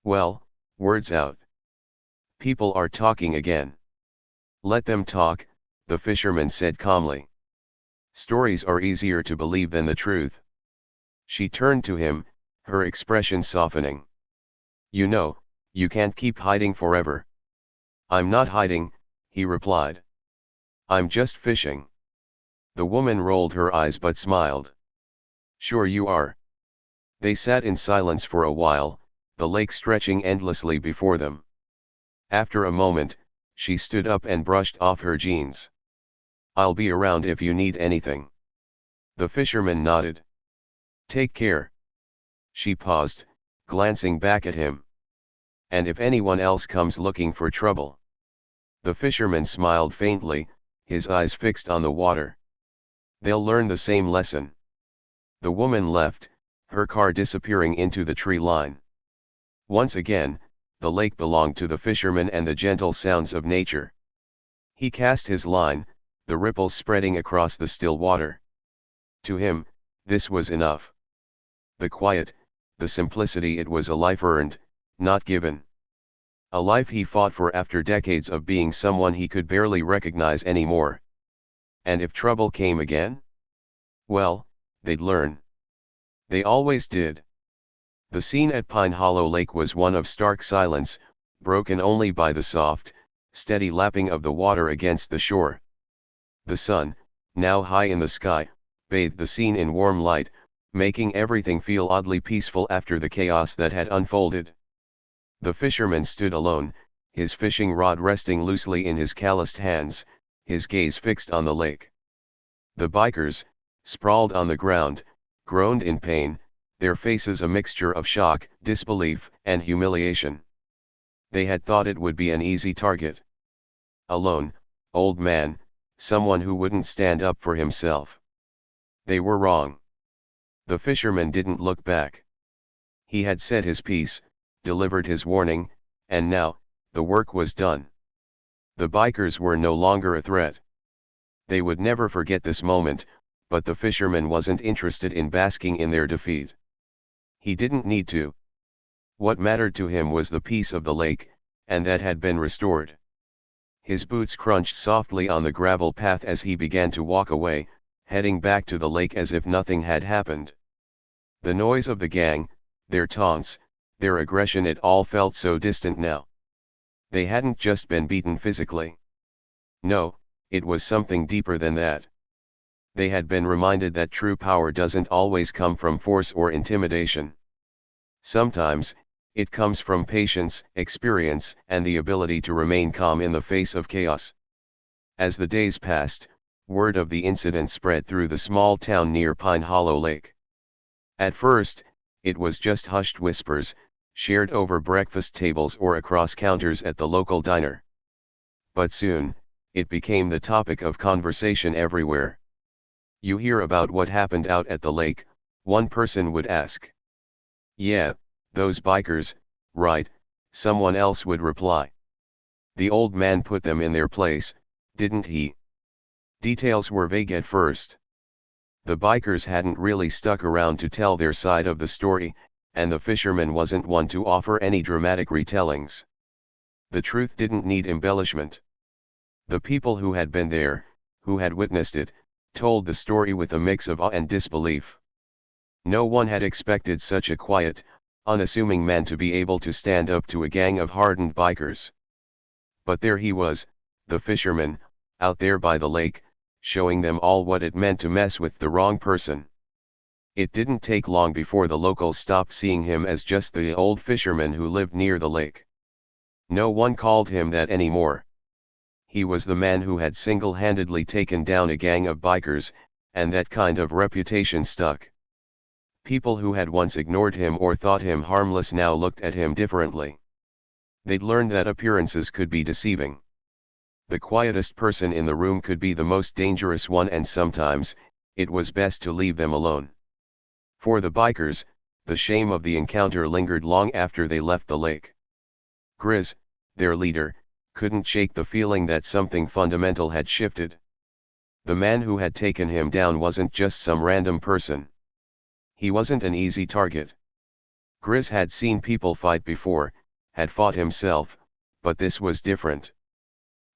"Well, word's out. People are talking again." "Let them talk," the fisherman said calmly. "Stories are easier to believe than the truth." She turned to him, her expression softening. "You know, you can't keep hiding forever." "I'm not hiding," he replied. "I'm just fishing." The woman rolled her eyes but smiled. "Sure you are." They sat in silence for a while, the lake stretching endlessly before them. After a moment, she stood up and brushed off her jeans. "I'll be around if you need anything." The fisherman nodded. "Take care." She paused, glancing back at him. "And if anyone else comes looking for trouble." The fisherman smiled faintly, his eyes fixed on the water. "They'll learn the same lesson." The woman left, her car disappearing into the tree line. Once again, the lake belonged to the fisherman and the gentle sounds of nature. He cast his line, the ripples spreading across the still water. To him, this was enough. The quiet, the simplicity, it was a life earned, not given. A life he fought for after decades of being someone he could barely recognize anymore. And if trouble came again? Well, they'd learn. They always did. The scene at Pine Hollow Lake was one of stark silence, broken only by the soft, steady lapping of the water against the shore. The sun, now high in the sky, bathed the scene in warm light, making everything feel oddly peaceful after the chaos that had unfolded. The fisherman stood alone, his fishing rod resting loosely in his calloused hands, his gaze fixed on the lake. The bikers, sprawled on the ground, groaned in pain, their faces a mixture of shock, disbelief, and humiliation. They had thought it would be an easy target. A lone, old man, someone who wouldn't stand up for himself. They were wrong. The fisherman didn't look back. He had said his piece, delivered his warning, and now, the work was done. The bikers were no longer a threat. They would never forget this moment, but the fisherman wasn't interested in basking in their defeat. He didn't need to. What mattered to him was the peace of the lake, and that had been restored. His boots crunched softly on the gravel path as he began to walk away, heading back to the lake as if nothing had happened. The noise of the gang, their taunts, their aggression, it all felt so distant now. They hadn't just been beaten physically. No, it was something deeper than that. They had been reminded that true power doesn't always come from force or intimidation. Sometimes, it comes from patience, experience, and the ability to remain calm in the face of chaos. As the days passed, word of the incident spread through the small town near Pine Hollow Lake. At first, it was just hushed whispers, shared over breakfast tables or across counters at the local diner. But soon, it became the topic of conversation everywhere. "You hear about what happened out at the lake?" one person would ask. "Yeah, those bikers, right," someone else would reply. "The old man put them in their place, didn't he?" Details were vague at first. The bikers hadn't really stuck around to tell their side of the story, and the fisherman wasn't one to offer any dramatic retellings. The truth didn't need embellishment. The people who had been there, who had witnessed it, told the story with a mix of awe and disbelief. No one had expected such a quiet, unassuming man to be able to stand up to a gang of hardened bikers. But there he was, the fisherman, out there by the lake, showing them all what it meant to mess with the wrong person. It didn't take long before the locals stopped seeing him as just the old fisherman who lived near the lake. No one called him that anymore. He was the man who had single-handedly taken down a gang of bikers, and that kind of reputation stuck. People who had once ignored him or thought him harmless now looked at him differently. They'd learned that appearances could be deceiving. The quietest person in the room could be the most dangerous one, and sometimes, it was best to leave them alone. For the bikers, the shame of the encounter lingered long after they left the lake. Grizz, their leader, couldn't shake the feeling that something fundamental had shifted. The man who had taken him down wasn't just some random person. He wasn't an easy target. Grizz had seen people fight before, had fought himself, but this was different.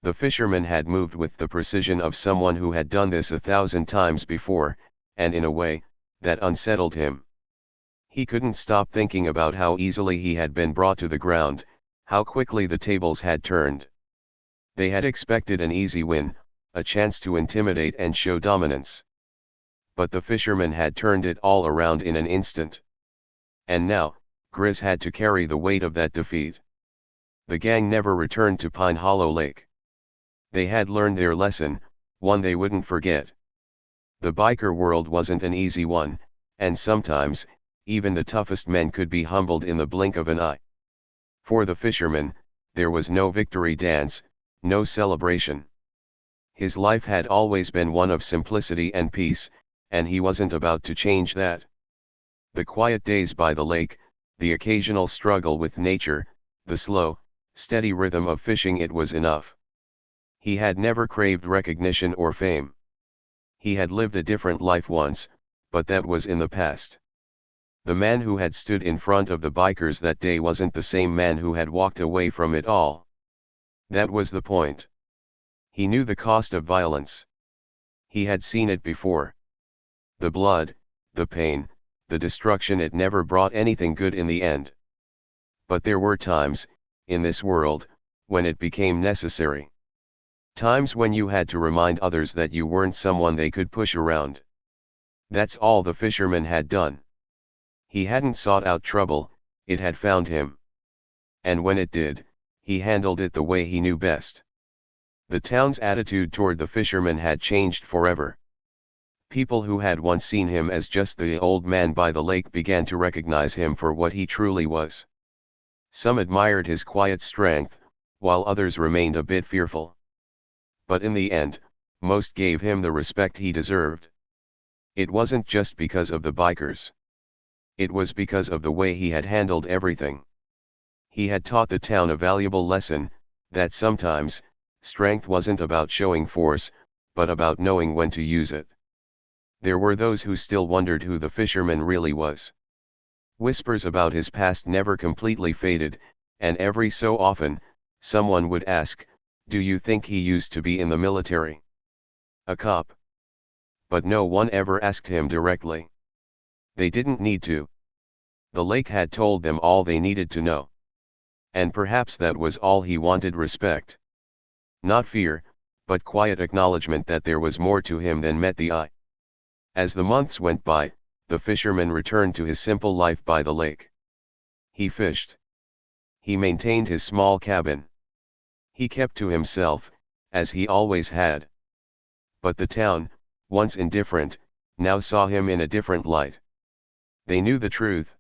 The fisherman had moved with the precision of someone who had done this 1,000 times before, and in a way, that unsettled him. He couldn't stop thinking about how easily he had been brought to the ground, how quickly the tables had turned. They had expected an easy win, a chance to intimidate and show dominance. But the fisherman had turned it all around in an instant. And now, Grizz had to carry the weight of that defeat. The gang never returned to Pine Hollow Lake. They had learned their lesson, one they wouldn't forget. The biker world wasn't an easy one, and sometimes, even the toughest men could be humbled in the blink of an eye. For the fisherman, there was no victory dance, no celebration. His life had always been one of simplicity and peace, and he wasn't about to change that. The quiet days by the lake, the occasional struggle with nature, the slow, steady rhythm of fishing, it was enough. He had never craved recognition or fame. He had lived a different life once, but that was in the past. The man who had stood in front of the bikers that day wasn't the same man who had walked away from it all. That was the point. He knew the cost of violence. He had seen it before. The blood, the pain, the destruction, it never brought anything good in the end. But there were times, in this world, when it became necessary. Times when you had to remind others that you weren't someone they could push around. That's all the fisherman had done. He hadn't sought out trouble, it had found him. And when it did, he handled it the way he knew best. The town's attitude toward the fisherman had changed forever. People who had once seen him as just the old man by the lake began to recognize him for what he truly was. Some admired his quiet strength, while others remained a bit fearful. But in the end, most gave him the respect he deserved. It wasn't just because of the bikers. It was because of the way he had handled everything. He had taught the town a valuable lesson, that sometimes, strength wasn't about showing force, but about knowing when to use it. There were those who still wondered who the fisherman really was. Whispers about his past never completely faded, and every so often, someone would ask, "Do you think he used to be in the military? A cop?" But no one ever asked him directly. They didn't need to. The lake had told them all they needed to know. And perhaps that was all he wanted: respect. Not fear, but quiet acknowledgement that there was more to him than met the eye. As the months went by, the fisherman returned to his simple life by the lake. He fished. He maintained his small cabin. He kept to himself, as he always had. But the town, once indifferent, now saw him in a different light. They knew the truth.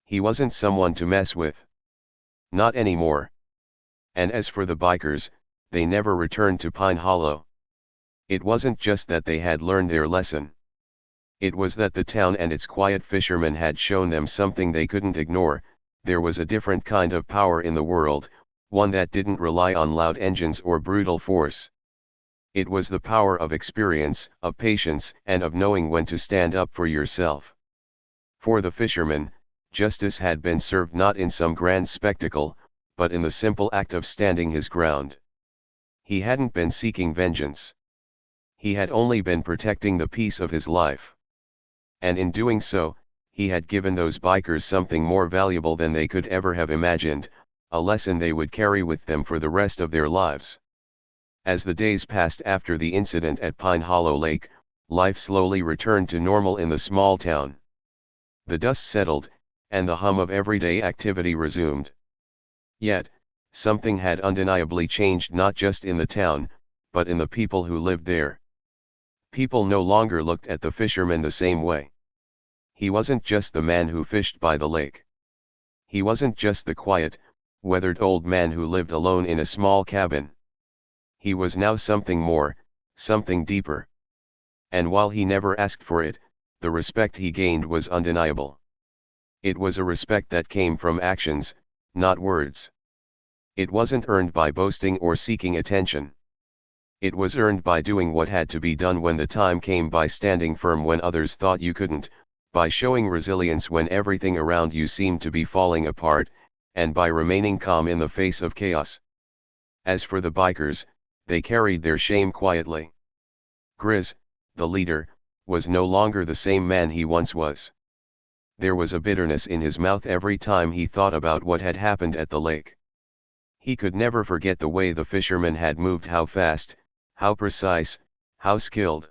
He wasn't someone to mess with. Not anymore. And as for the bikers, they never returned to Pine Hollow. It wasn't just that they had learned their lesson. It was that the town and its quiet fishermen had shown them something they couldn't ignore: there was a different kind of power in the world, one that didn't rely on loud engines or brutal force. It was the power of experience, of patience, and of knowing when to stand up for yourself. For the fisherman, justice had been served not in some grand spectacle, but in the simple act of standing his ground. He hadn't been seeking vengeance. He had only been protecting the peace of his life. And in doing so, he had given those bikers something more valuable than they could ever have imagined, a lesson they would carry with them for the rest of their lives. As the days passed after the incident at Pine Hollow Lake, life slowly returned to normal in the small town. The dust settled, and the hum of everyday activity resumed. Yet, something had undeniably changed, not just in the town, but in the people who lived there. People no longer looked at the fisherman the same way. He wasn't just the man who fished by the lake. He wasn't just the quiet, weathered old man who lived alone in a small cabin. He was now something more, something deeper. And while he never asked for it, the respect he gained was undeniable. It was a respect that came from actions, not words. It wasn't earned by boasting or seeking attention. It was earned by doing what had to be done when the time came, by standing firm when others thought you couldn't, by showing resilience when everything around you seemed to be falling apart, and by remaining calm in the face of chaos. As for the bikers, they carried their shame quietly. Grizz, the leader, was no longer the same man he once was. There was a bitterness in his mouth every time he thought about what had happened at the lake. He could never forget the way the fisherman had moved: how fast, how precise, how skilled.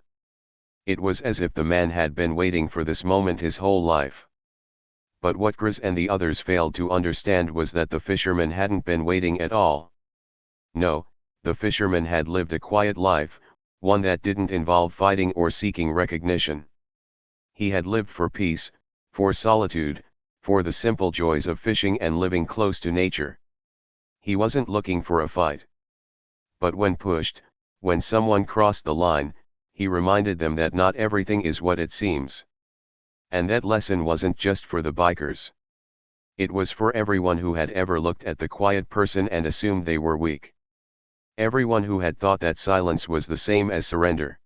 It was as if the man had been waiting for this moment his whole life. But what Grizz and the others failed to understand was that the fisherman hadn't been waiting at all. No, the fisherman had lived a quiet life, one that didn't involve fighting or seeking recognition. He had lived for peace, for solitude, for the simple joys of fishing and living close to nature. He wasn't looking for a fight. But when pushed, when someone crossed the line, he reminded them that not everything is what it seems. And that lesson wasn't just for the bikers. It was for everyone who had ever looked at the quiet person and assumed they were weak. Everyone who had thought that silence was the same as surrender.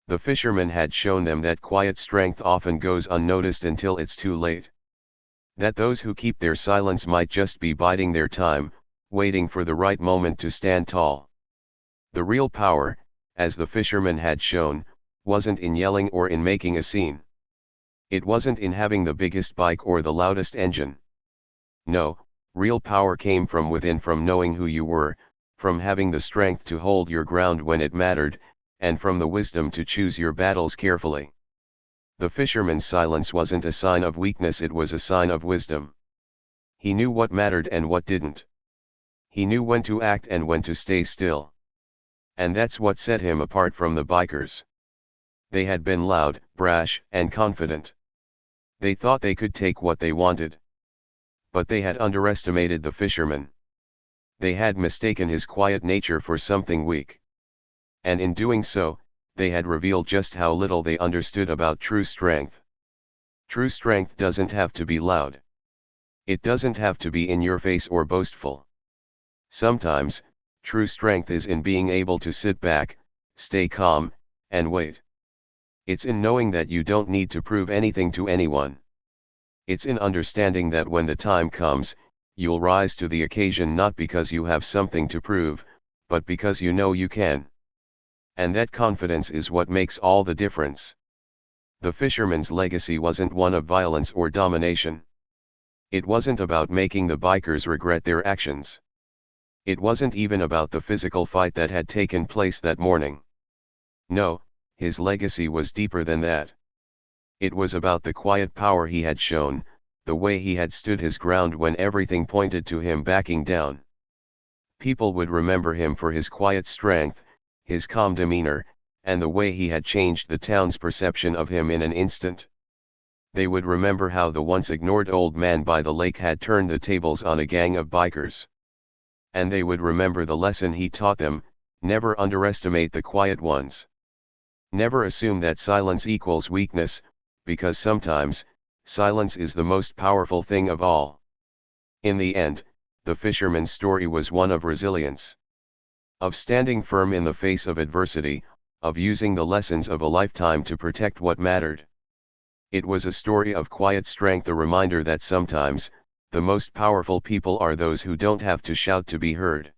The fisherman had shown them that quiet strength often goes unnoticed until it's too late. That those who keep their silence might just be biding their time, waiting for the right moment to stand tall. The real power, as the fisherman had shown, wasn't in yelling or in making a scene. It wasn't in having the biggest bike or the loudest engine. No, real power came from within, from knowing who you were, from having the strength to hold your ground when it mattered, and from the wisdom to choose your battles carefully. The fisherman's silence wasn't a sign of weakness, it was a sign of wisdom. He knew what mattered and what didn't. He knew when to act and when to stay still. And that's what set him apart from the bikers. They had been loud, brash, and confident. They thought they could take what they wanted. But they had underestimated the fisherman. They had mistaken his quiet nature for something weak. And in doing so, they had revealed just how little they understood about true strength. True strength doesn't have to be loud. It doesn't have to be in your face or boastful. Sometimes, true strength is in being able to sit back, stay calm, and wait. It's in knowing that you don't need to prove anything to anyone. It's in understanding that when the time comes, you'll rise to the occasion not because you have something to prove, but because you know you can. And that confidence is what makes all the difference. The fisherman's legacy wasn't one of violence or domination. It wasn't about making the bikers regret their actions. It wasn't even about the physical fight that had taken place that morning. No, his legacy was deeper than that. It was about the quiet power he had shown, the way he had stood his ground when everything pointed to him backing down. People would remember him for his quiet strength, his calm demeanor, and the way he had changed the town's perception of him in an instant. They would remember how the once ignored old man by the lake had turned the tables on a gang of bikers. And they would remember the lesson he taught them: never underestimate the quiet ones. Never assume that silence equals weakness, because sometimes, silence is the most powerful thing of all. In the end, the fisherman's story was one of resilience. Of standing firm in the face of adversity, of using the lessons of a lifetime to protect what mattered. It was a story of quiet strength, a reminder that sometimes, the most powerful people are those who don't have to shout to be heard.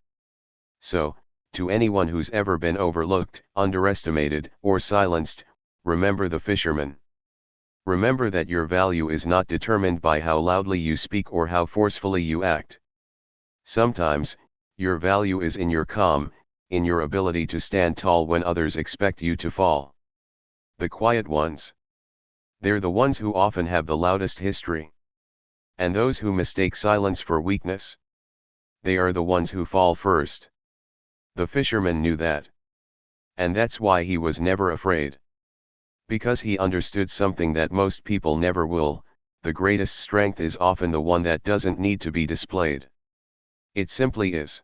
So, to anyone who's ever been overlooked, underestimated, or silenced, remember the fisherman. Remember that your value is not determined by how loudly you speak or how forcefully you act. Sometimes, your value is in your calm, in your ability to stand tall when others expect you to fall. The quiet ones. They're the ones who often have the loudest history. And those who mistake silence for weakness. They are the ones who fall first. The fisherman knew that. And that's why he was never afraid. Because he understood something that most people never will: the greatest strength is often the one that doesn't need to be displayed. It simply is.